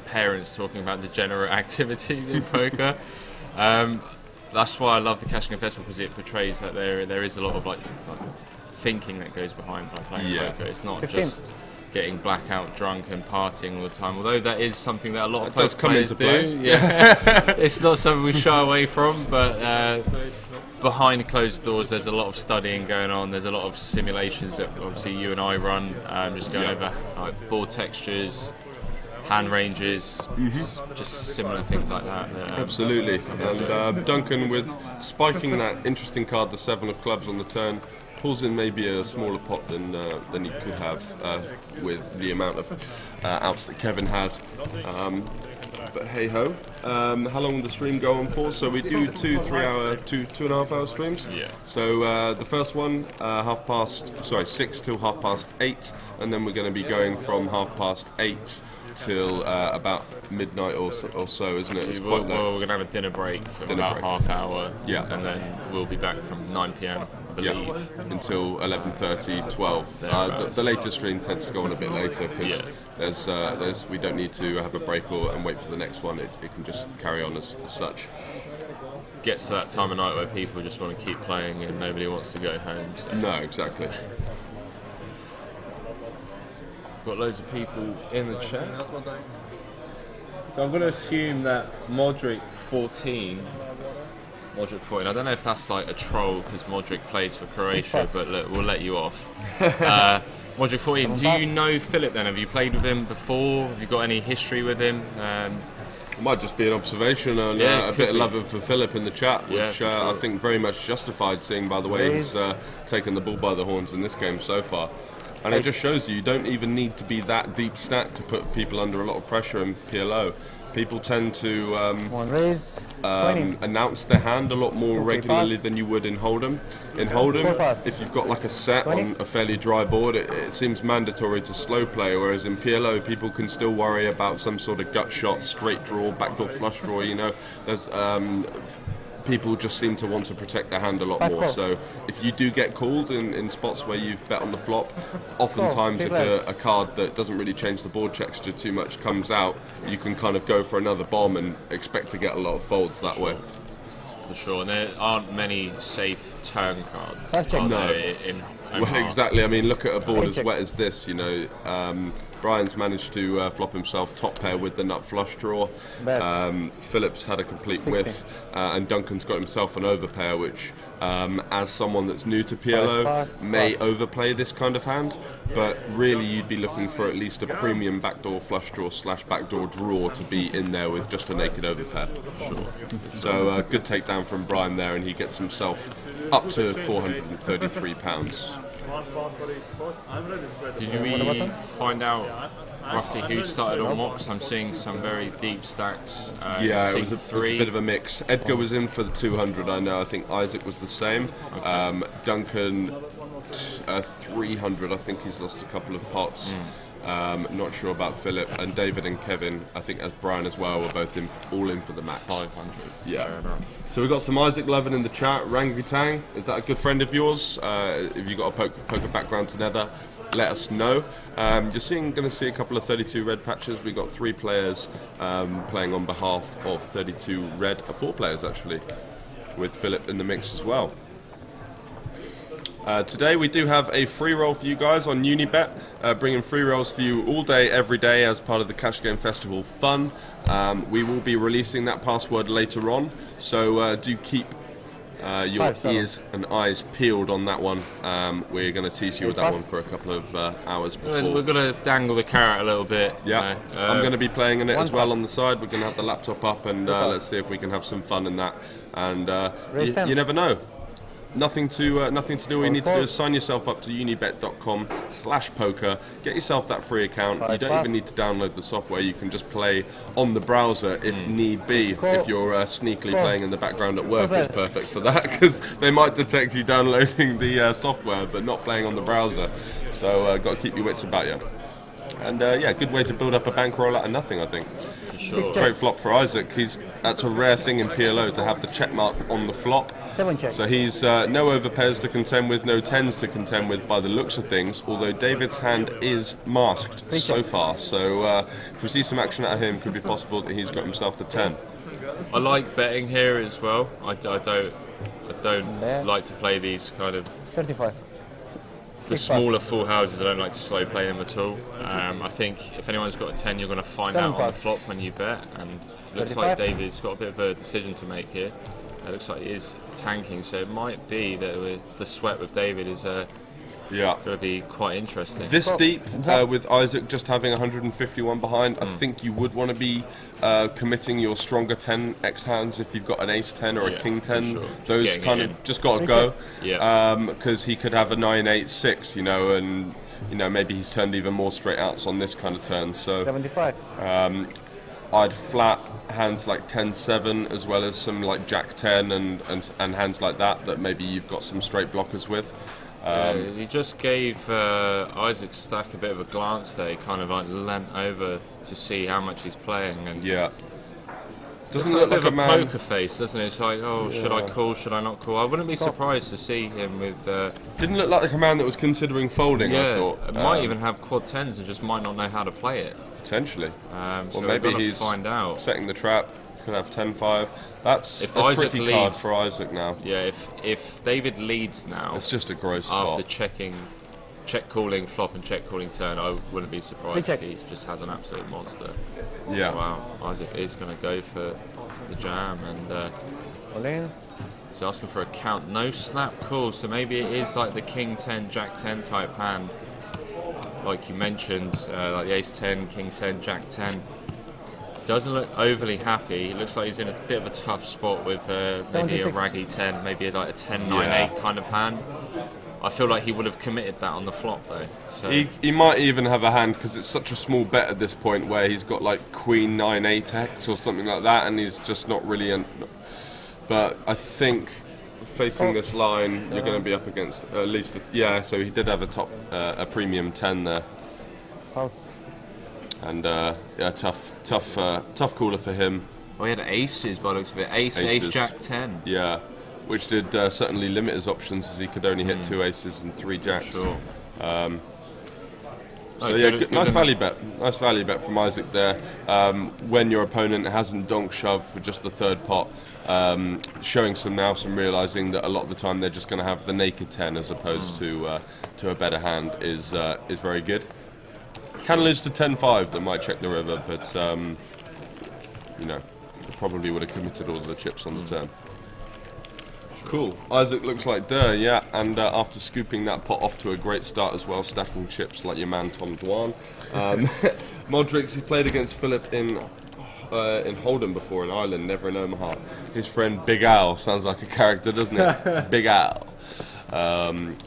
parents talking about degenerate activities in poker, that's why I love the Cash Game Festival, because it portrays that there is a lot of like thinking that goes behind playing poker. It's not just getting blackout drunk and partying all the time, although that is something that a lot of does poker come players into do. play. Yeah. It's not something we shy away from, but behind closed doors there's a lot of studying going on. There's a lot of simulations that obviously you and I run, just going over like board textures, hand ranges, just similar things like that. Absolutely. And Duncan, with spiking that interesting card, the 7 of clubs on the turn, pulls in maybe a smaller pot than he could have with the amount of outs that Kevin had. But hey ho. How long will the stream go on for? So we do 2.5 hour streams. Yeah. So the first one 6 till 8:30, and then we're going to be going from 8:30 till about midnight or so, isn't it? It's quite late. Well, we're going to have a dinner break of about half hour, and then we'll be back from 9 PM, I believe. Until 11:30, 12. The later stream tends to go on a bit later because we don't need to have a break and wait for the next one. It can just carry on as such. Gets to that time of night where people just want to keep playing and nobody wants to go home. So. No, exactly. Got loads of people in the chat. So I'm going to assume that Modric 14. I don't know if that's like a troll because Modric plays for Croatia, but look, we'll let you off. Modric 14. Do you know Philip then? Have you played with him before? Have you got any history with him? It might just be an observation and a bit of love for Philip in the chat, which sure. I think very much justified, seeing by the way he's taken the bull by the horns in this game so far. And it just shows you don't even need to be that deep stacked to put people under a lot of pressure in PLO. People tend to announce their hand a lot more regularly than you would in Hold'em. In Hold'em, if you've got like a set on a fairly dry board, it seems mandatory to slow play, whereas in PLO, people can still worry about some sort of gut shot, straight draw, backdoor flush draw, you know. There's people just seem to want to protect their hand a lot more. So if you do get called in spots where you've bet on the flop, oftentimes if a card that doesn't really change the board texture too much comes out, you can kind of go for another bomb and expect to get a lot of folds that way. For sure, and there aren't many safe turn cards. Well, exactly. I mean, look at a board as wet as this. You know, Brian's managed to flop himself top pair with the nut flush draw. Philip's had a complete whiff, and Duncan's got himself an overpair, which, as someone that's new to PLO, may overplay this kind of hand. But really, you'd be looking for at least a premium backdoor flush draw / backdoor draw to be in there with just a naked overpair. Sure. So good takedown from Brian there, and he gets himself up to £433. Did we find out roughly who started on Mox? I'm seeing some very deep stacks. Yeah, it was a bit of a mix. Edgar was in for the 200, I know. I think Isaac was the same. Okay. Duncan, 300. I think he's lost a couple of pots. Not sure about Philip. And David and Kevin, I think as Brian as well, were both all in for the max. 500. Yeah. So we've got some Isaac Levin in the chat. Rangutang, is that a good friend of yours? If you've got a poker background together, let us know. You're going to see a couple of 32 red patches. We've got 3 players playing on behalf of 32 red, 4 players actually, with Philip in the mix as well. Today we do have a free roll for you guys on Unibet, bringing free rolls for you all day, every day as part of the Cash Game Festival fun. We will be releasing that password later on, so do keep your ears and eyes peeled on that one. We're going to tease you with that one for a couple of hours before. We're going to dangle the carrot a little bit. Yeah, you know. I'm going to be playing in it as well on the side. We're going to have the laptop up and let's see if we can have some fun in that. And you never know. Nothing to do. All you need to do is sign yourself up to unibet.com/poker. Get yourself that free account. You don't even need to download the software. You can just play on the browser if need be. If you're sneakily playing in the background at work, it's perfect for that because they might detect you downloading the software but not playing on the browser. So got to keep your wits about you. And yeah, good way to build up a bankroll out of nothing, I think. Sure. Great flop for Isaac. That's a rare thing in PLO to have the check mark on the flop. 7 check. So he's no overpairs to contend with, no 10s to contend with by the looks of things, although David's hand is masked so far. So if we see some action out of him, could be possible that he's got himself the 10. I like betting here as well. I don't like to play these kind of 35. the smaller full houses, I don't like to slow play them at all. I think if anyone's got a 10, you're going to find out on the flop when you bet. And it looks like David's got a bit of a decision to make here. It looks like he is tanking, so it might be that the sweat with David is going to be quite interesting. This deep, with Isaac just having 151 behind, I think you would want to be committing your stronger 10x hands if you've got an ace 10 or a king 10. Sure. Those kind of just got to go, because he could have a 9-8-6, you know, and you know maybe he's turned even more straight outs on this kind of turn. So 75. I'd flat hands like 10-7 as well as some like Jack 10 and hands like that maybe you've got some straight blockers with. He just gave Isaac's stack a bit of a glance there. He kind of like leant over to see how much he's playing, and doesn't look like a man. Poker face, doesn't it? It's like, oh, should I call? Should I not call? I wouldn't be surprised to see him with. Didn't look like a man that was considering folding. I thought it might even have quad 10s and just might not know how to play it. Potentially. So or maybe he's find out. Setting the trap. Can have 10-5. That's if a Isaac tricky leads, card for Isaac now. Yeah, if David leads now, it's just a gross after spot. check calling flop and check calling turn. I wouldn't be surprised if he just has an absolute monster. Yeah. Wow. Isaac is going to go for the jam, and he's asking for a count. No snap call, so maybe it is like the king 10, jack 10 type hand, like you mentioned, like the ace 10, king 10, jack 10. Doesn't look overly happy. It looks like he's in a bit of a tough spot with maybe a raggy 10, maybe like a 10-9-8 kind of hand. I feel like he would have committed that on the flop though. So he might even have a hand because it's such a small bet at this point where he's got like queen 9-8x or something like that, and he's just not really. But I think facing this line, you're going to be up against at least so he did have a premium 10 there. House. And tough caller for him. Oh, he had aces by the looks of it. Ace, jack 10. Yeah, which did certainly limit his options as he could only hit 2 aces and 3 jacks. Sure. Nice value bet. Nice value bet from Isaac there. When your opponent hasn't donk shoved for just the third pot, showing some realising that a lot of the time they're just going to have the naked 10 as opposed to a better hand is very good. Can lose to 10-5 that might check the river, but you know, probably would have committed all of the chips on the turn. Cool. Isaac looks like Durr, and after scooping that pot off to a great start as well, stacking chips like your man Tom Dwan. Modric, he played against Philip in Hold'em before in Ireland, never in Omaha. His friend Big Al, sounds like a character, doesn't it? Big Al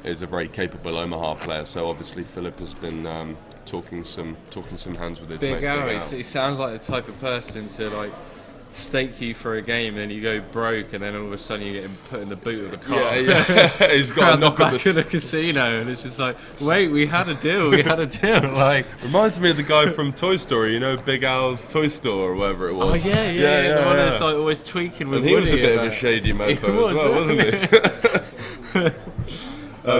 is a very capable Omaha player, so obviously Philip has been talking some hands with his mate. Big Al. He sounds like the type of person to like stake you for a game, and then you go broke, and then all of a sudden you get him put in the boot of a car. Yeah. He's got a knock at the back of the casino, and it's just like, wait, we had a deal. Like, reminds me of the guy from Toy Story, you know, Big Al's Toy Store or whatever it was. Oh yeah. The one that's like always tweaking with. And he Woody was a bit of a shady mofo as well, wasn't he?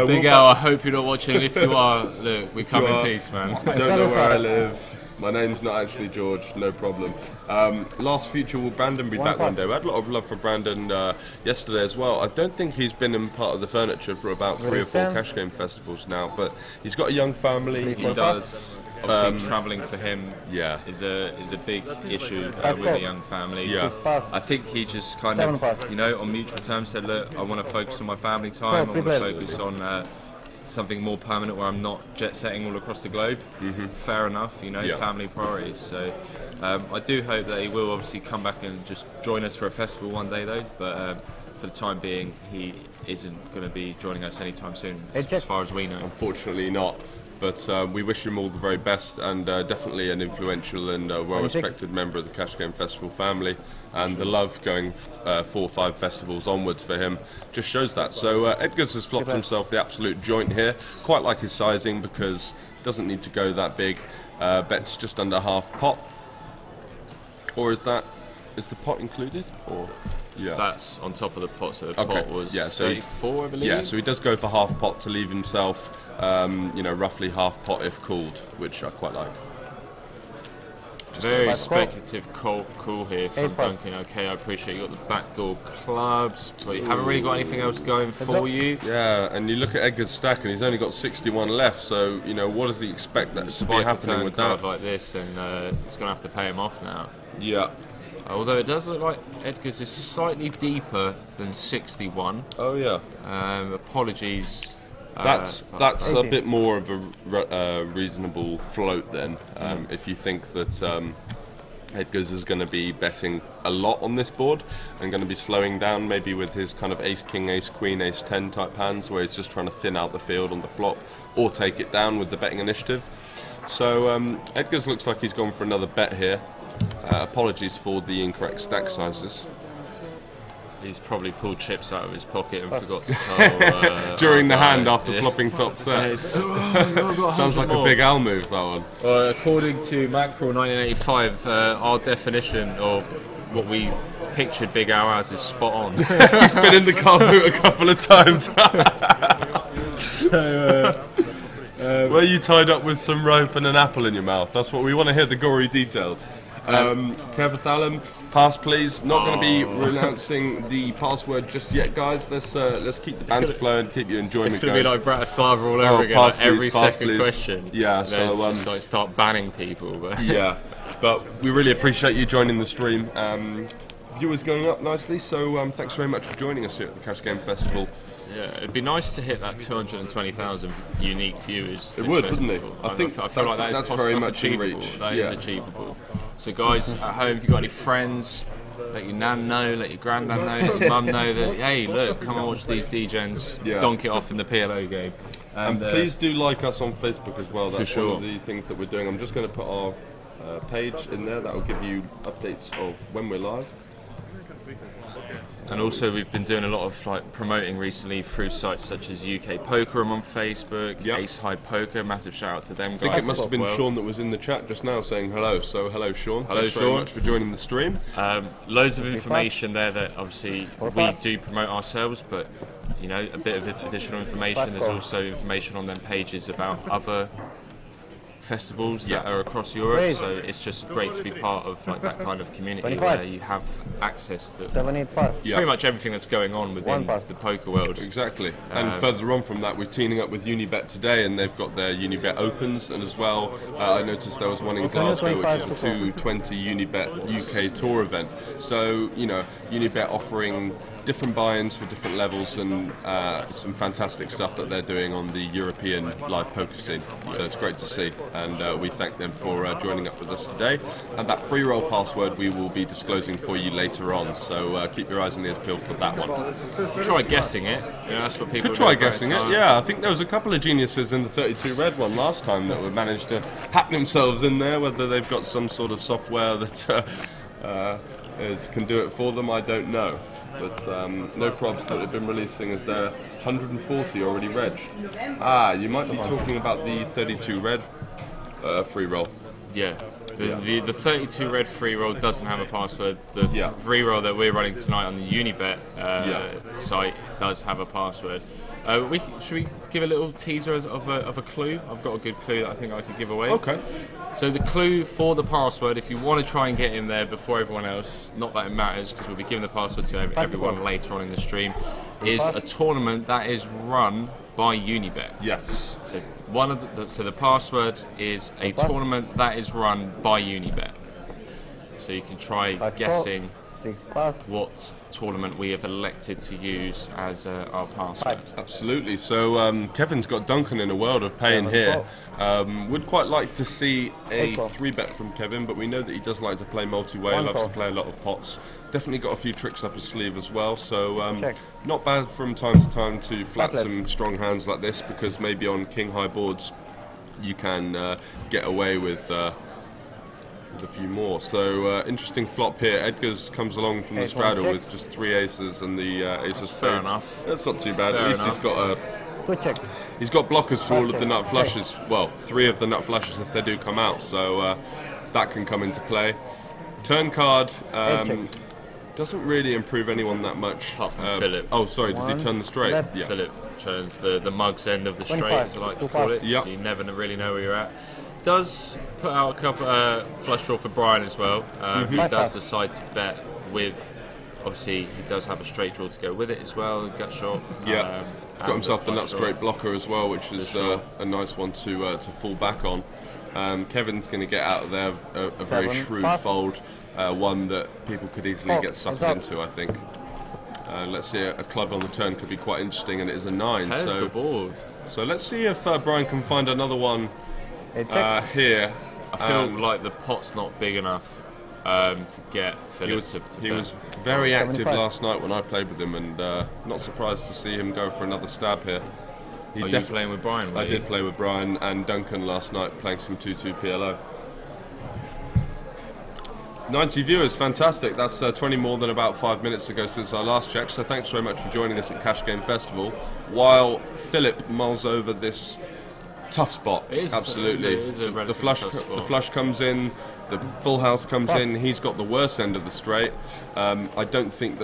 Big Al, I hope you're not watching. If you are, look, we come in peace, man. Don't know where I live. My name's not actually George, no problem. Last future, will Brandon be back one day? We had a lot of love for Brandon yesterday as well. I don't think he's been in part of the furniture for about 3 or 4 cash game festivals now, but he's got a young family. He does. Obviously, travelling for him is a big issue with a young family. Yeah. I think he just kind of, you know, on mutual terms said, look, I want to focus on my family time. I want to focus on something more permanent where I'm not jet setting all across the globe. Fair enough, you know, family priorities. So I do hope that he will obviously come back and just join us for a festival one day though, but for the time being he isn't going to be joining us anytime soon as far as we know. Unfortunately not, but we wish him all the very best, and definitely an influential and well-respected member of the Cash Game Festival family, and the love going 4 or 5 festivals onwards for him just shows that. So Edgar's has flopped himself the absolute joint here. Quite like his sizing because doesn't need to go that big. Bets just under half pot. Or is the pot included? Or that's on top of the pot, so the pot was 34, I believe. Yeah, so he does go for half pot to leave himself, you know, roughly half pot if called, which I quite like. Very speculative call here from Duncan. Okay, I appreciate you got the backdoor clubs, but you haven't really got anything else going for you. Yeah, and you look at Edgar's stack, and he's only got 61 left. So you know, what does he expect that to be happening with that? Like this, and it's going to have to pay him off now. Yeah. Although it does look like Edgar's is slightly deeper than 61. Oh yeah. Apologies. That's a bit more of a reasonable float then. If you think that Edgar's is going to be betting a lot on this board and going to be slowing down maybe with his kind of ace-king, ace-queen, ace-10 type hands where he's just trying to thin out the field on the flop or take it down with the betting initiative. So Edgar's looks like he's gone for another bet here. Apologies for the incorrect stack sizes. He's probably pulled chips out of his pocket and forgot to tell... during the hand after flopping tops there. Sounds like a Big Al move, that one. Well, according to Mackerel 1985, our definition of what we pictured Big Al as is spot on. He's been in the car boot a couple of times. Were you tied up with some rope and an apple in your mouth? That's what we want to hear, the gory details. Kevin Thallam, pass please. Not going to be renouncing the password just yet, guys. Let's keep the banter flowing, keep your enjoyment going. It's going to be like Bratislava all over again, like every second question. Yeah, so just like start banning people. But yeah, but we really appreciate you joining the stream. Viewers going up nicely, so thanks very much for joining us here at the Cash Game Festival. Yeah, it'd be nice to hit that 220,000 unique viewers. It would, wouldn't it? I feel like that is very much achievable. in reach. That is achievable. So guys, at home, if you've got any friends, let your nan know, let your granddad know, let your mum know that, hey, look, come and watch these DJs donk it off in the PLO game. And please do like us on Facebook as well. That's sure. one of the things that we're doing. I'm just going to put our page in there. That will give you updates of when we're live. And also we've been doing a lot of like promoting recently through sites such as UK Poker on Facebook, Ace High Poker, massive shout out to them guys. I think it must have been Sean that was in the chat just now saying hello, so hello Sean. Hello Thanks Sean. very much for joining the stream. Loads of information there that obviously we do promote ourselves, but you know, a bit of additional information. There's also information on them pages about other festivals that are across Europe, so it's just great to be part of like that kind of community where you have access to pretty much everything that's going on within the poker world. Exactly. And further on from that, we're teaming up with Unibet today, and they've got their Unibet Opens, and as well, I noticed there was one in Glasgow, which is a 220 Unibet UK Tour event. So, you know, Unibet offering different buy-ins for different levels and some fantastic stuff that they're doing on the European live poker scene. So it's great to see, and we thank them for joining up with us today. And that free roll password we will be disclosing for you later on, so keep your eyes and ears peeled for that one. Try guessing it. You know, that's what people could try guessing it. Yeah, I think there was a couple of geniuses in the 32 red one last time that would managed to hack themselves in there. Whether they've got some sort of software that can do it for them, I don't know. But no probs that have been releasing as they're 140 already regged. You might be talking about the 32 red free roll. Yeah. The 32 red free roll doesn't have a password. The free roll that we're running tonight on the Unibet site does have a password. Should we give a little teaser of a clue? I've got a good clue that I think I could give away. Okay. So the clue for the password, if you want to try and get in there before everyone else, not that it matters because we'll be giving the password to everyone later on in the stream, is a tournament that is run by Unibet. Yes. So the password is a tournament that is run by Unibet. So you can try guessing what tournament we have elected to use as our password. Absolutely. So Kevin's got Duncan in a world of pain here. Would quite like to see a 3-bet from Kevin, but we know that he does like to play multi-way, loves to play a lot of pots. Definitely got a few tricks up his sleeve as well, so not bad from time to time to flat some strong hands like this, because maybe on king-high boards you can get away with a few more. So interesting flop here. Edgar's comes along from the straddle with just 3 aces and the aces of fair spades. enough. That's not too bad. At least enough. he's got he's got blockers to all of the nut flushes. Well, 3 of the nut flushes if they do come out. So that can come into play. Turn card doesn't really improve anyone that much. Apart from Philip. Oh, sorry. Does he turn the straight? Philip turns the mug's end of the straight, as I like to call it. Yep. So you never really know where you're at. does put out a couple flush draw for Brian as well, who does decide to bet with. Obviously, he does have a straight draw to go with it as well. Gut shot. Yeah, got himself the nut straight blocker as well, which is a nice one to fall back on. Kevin's going to get out of there a very shrewd fold, one that people could easily get sucked into, I think. Let's see, a club on the turn could be quite interesting, and it is a 9. There's the board. So let's see if Brian can find another one here. I feel like the pot's not big enough to get Philip to He was very active last night when I played with him, and not surprised to see him go for another stab here. Are you playing with Brian? I did play with Brian and Duncan last night, playing some 2-2 PLO. 90 viewers, fantastic. That's 20 more than about 5 minutes ago since our last check, so thanks very much for joining us at Cash Game Festival. While Philip mulls over this tough spot, absolutely. The flush comes in, the full house comes in, he's got the worst end of the straight. I don't think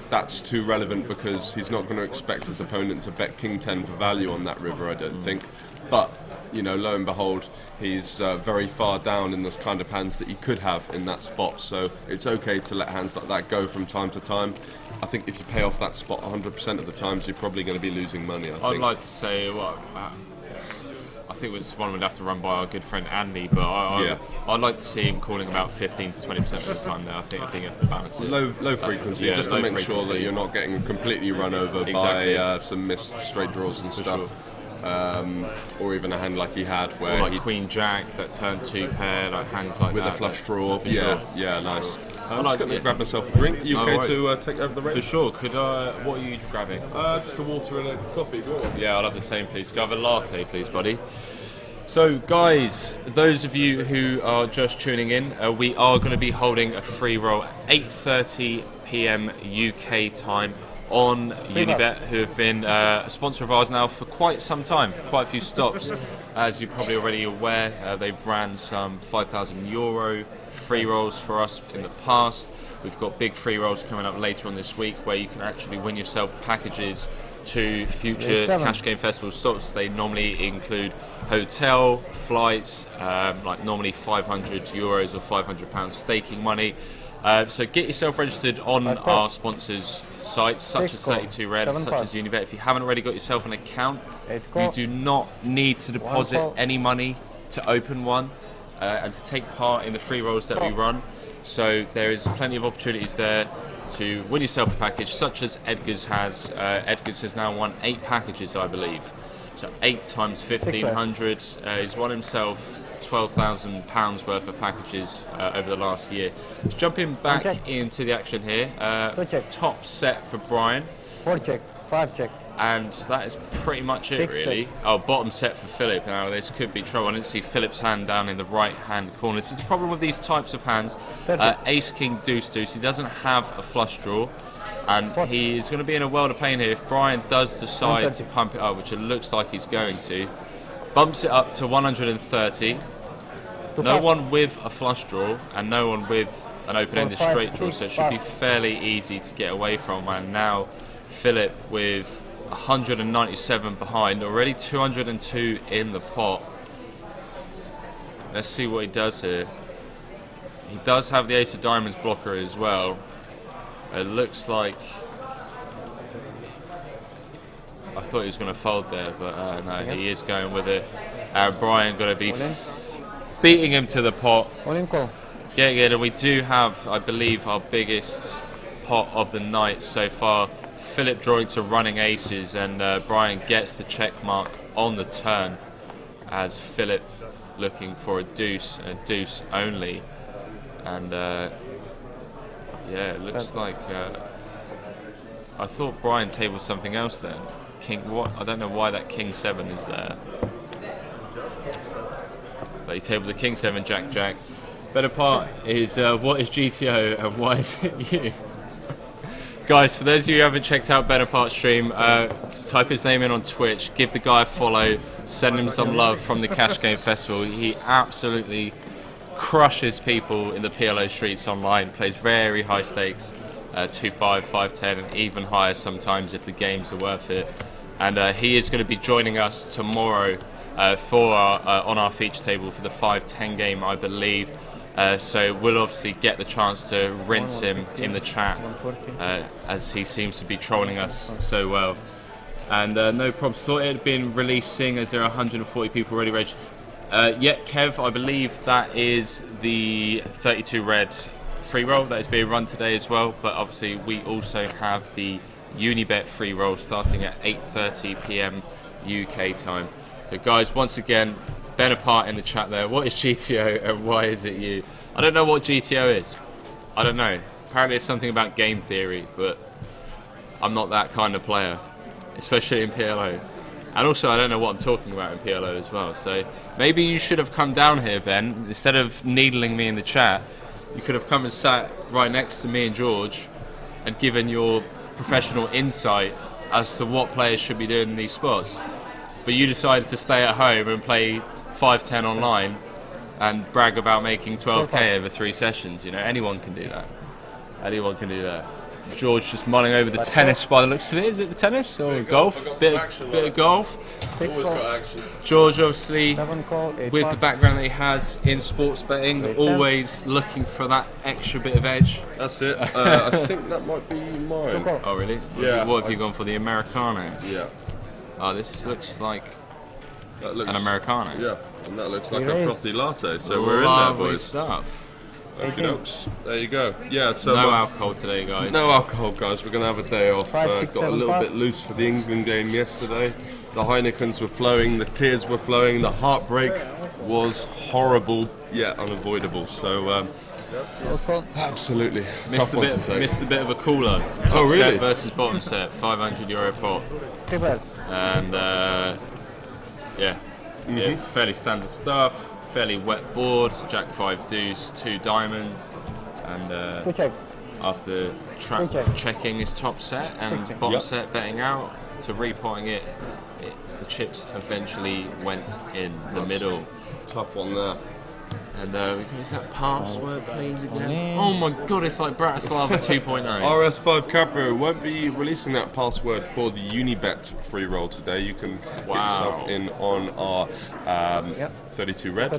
that's too relevant because he's not going to expect his opponent to bet King 10 for value on that river, I don't think. But, you know, lo and behold, he's very far down in the kind of hands that he could have in that spot, so it's okay to let hands like that go from time to time. I think if you pay off that spot 100% of the times, you're probably going to be losing money, I think. I'd like to say, I think it's one we'd have to run by our good friend Andy, but I'd like to see him calling about 15 to 20% of the time there. I think you have to balance it. Low frequency, just to make sure that you're not getting completely run over by some missed straight draws and stuff. Or even a hand like he had where or like Queen Jack that turned 2 pair, like hands like with that. a flush draw. Yeah, nice. I'm just going to grab myself a drink. You okay to take over the race? For sure. Could what are you grabbing? Just a water and a coffee. Go on. Yeah, I'll have the same, please. Could I have a latte, please, buddy? So, guys, those of you who are just tuning in, we are going to be holding a free roll at 8:30 p.m. UK time on Unibet, who have been a sponsor of ours now for quite some time, for quite a few stops. As you're probably already aware, they've ran some €5,000 free rolls for us in the past. We've got big free rolls coming up later on this week where you can actually win yourself packages to future Cash Game Festival stops. They normally include hotel, flights, like normally €500 or £500 staking money. So get yourself registered on our sponsors' sites, such as 32 Red, such as Unibet. If you haven't already got yourself an account, you do not need to deposit any money to open one and to take part in the free rolls that we run. So there is plenty of opportunities there to win yourself a package, such as Edgar's has. Edgar's has now won 8 packages, I believe. So 8 times 1,500. He's won himself £12,000 worth of packages over the last year. Let's jump in back into the action here. Top set for Brian. 4 check, 5 check. And that is pretty much it, really. Oh, bottom set for Philip. Now, this could be trouble. I didn't see Philip's hand down in the right-hand corner. This is the problem with these types of hands. Ace, King, Deuce, Deuce. He doesn't have a flush draw. And he is going to be in a world of pain here if Brian does decide to pump it up, which it looks like he's going to. Bumps it up to 130. No one with a flush draw and no one with an open-ended straight draw, so it should be fairly easy to get away from. And now Philip with 197 behind, already 202 in the pot. Let's see what he does here. He does have the Ace of Diamonds blocker as well. It looks like I thought he was going to fold there, but no, he is going with it. Brian going to be beating him to the pot. Getting it, and we do have, I believe, our biggest pot of the night so far. Philip drawing to running aces, and Brian gets the check mark on the turn as Philip looking for a deuce only. And yeah, it looks like I thought Brian tabled something else then. King, what? I don't know why that King 7 is there. But he tabled the King 7, Jack Jack. Better part is what is GTO and why is it you? Guys, for those of you who haven't checked out Better Part stream, type his name in on Twitch, give the guy a follow, send him some love from the Cash Game Festival. He absolutely crushes people in the PLO streets online, plays very high stakes, 2-5, 5-10, and even higher sometimes if the games are worth it. And he is going to be joining us tomorrow for on our feature table for the 5-10 game, I believe. So we'll obviously get the chance to rinse him in the chat, as he seems to be trolling us so well. And no problems. Thought it had been released, seeing as there are 140 people already registered. Yeah, Kev, I believe that is the 32 red free roll that is being run today as well. But obviously we also have the Unibet free roll starting at 8:30 p.m. UK time. So guys, once again, Ben apart in the chat there. What is GTO and why is it you? I don't know what GTO is. I don't know. Apparently it's something about game theory, but I'm not that kind of player, especially in PLO. And also I don't know what I'm talking about in PLO as well. So maybe you should have come down here, Ben. Instead of needling me in the chat, you could have come and sat right next to me and George and given your professional insight as to what players should be doing in these spots. But you decided to stay at home and play 5-10 online and brag about making 12k over 3 sessions. You know, anyone can do that. Anyone can do that. George just mulling over the tennis by the looks of it. Is it the tennis or golf? Bit of golf. Always got action. George, obviously, with the background that he has in sports betting, always looking for that extra bit of edge. That's it. I think that might be mine. Oh, really? Yeah. What have you gone for? The Americano? Yeah. Oh, this looks like an Americano. Yeah, and that looks like a frothy latte. So we're in there, boys. Stuff. Okay, there you go. Yeah, so no alcohol today, guys. No alcohol, guys. We're gonna have a day off. Got a little bit loose for the England game yesterday. The Heinekens were flowing, the tears were flowing, the heartbreak was horrible yet unavoidable. So absolutely missed a bit of a cooler. Top really? set versus bottom set, €500 pot. And yeah, it's fairly standard stuff. Fairly wet board, Jack 5 deuce, 2 diamonds, and after checking his top set and bottom set betting out to repotting it, the chips eventually went in the middle. Tough one there. And is that password, please, again? Oh my god, it's like Bratislava 2.0. RS5 Capro won't be releasing that password for the Unibet free roll today. You can get yourself in on our 32 red.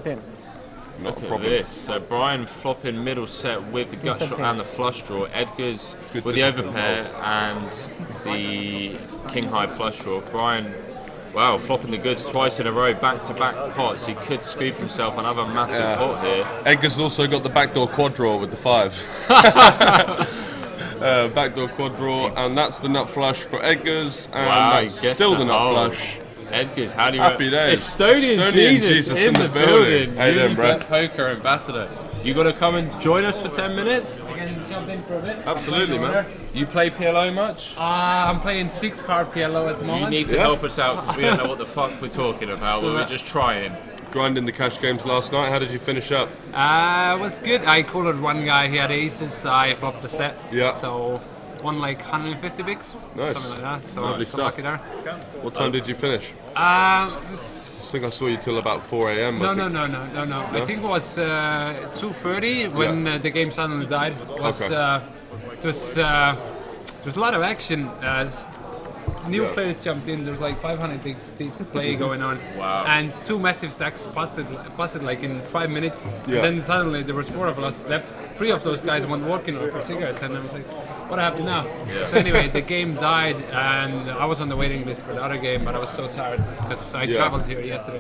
Not a problem. This. So Brian flopping middle set with the gut shot and the flush draw. Edgar's with the overpair and the king high flush draw. Brian, wow, flopping the goods twice in a row, back-to-back pots. He could scoop himself another massive pot here. Edgar's also got the backdoor quad draw with the 5. Backdoor quad draw, and that's the nut flush for Edgar's, and that's still the nut flush. Edgar's, how do you... Happy days. Estonian Jesus in the building. Hey then, bro. Poker ambassador. You got to come and join us for 10 minutes? I can jump in for a bit. Absolutely, man. You play PLO much? I'm playing 6-card PLO at the moment. You need to help us out because we don't know what the fuck we're talking about. We're just trying. Grinding the cash games last night. How did you finish up? It was good. I called one guy. He had aces. I flopped the set. Yeah. So won like 150 bigs. Nice. Something like that. So lovely stuff. lucky there. What time did you finish? I think I saw you till about 4 a.m. No. I think it was 2:30 when the game suddenly died. It was, there was a lot of action. New players jumped in. There's like 500 bigs play going on. Wow. And 2 massive stacks busted like in 5 minutes. Yeah. And then suddenly there was 4 of us left. 3 of those guys went walking off for cigarettes, and I was like, what happened now? Yeah. So anyway, the game died, and I was on the waiting list for the other game, but I was so tired because I traveled here yesterday.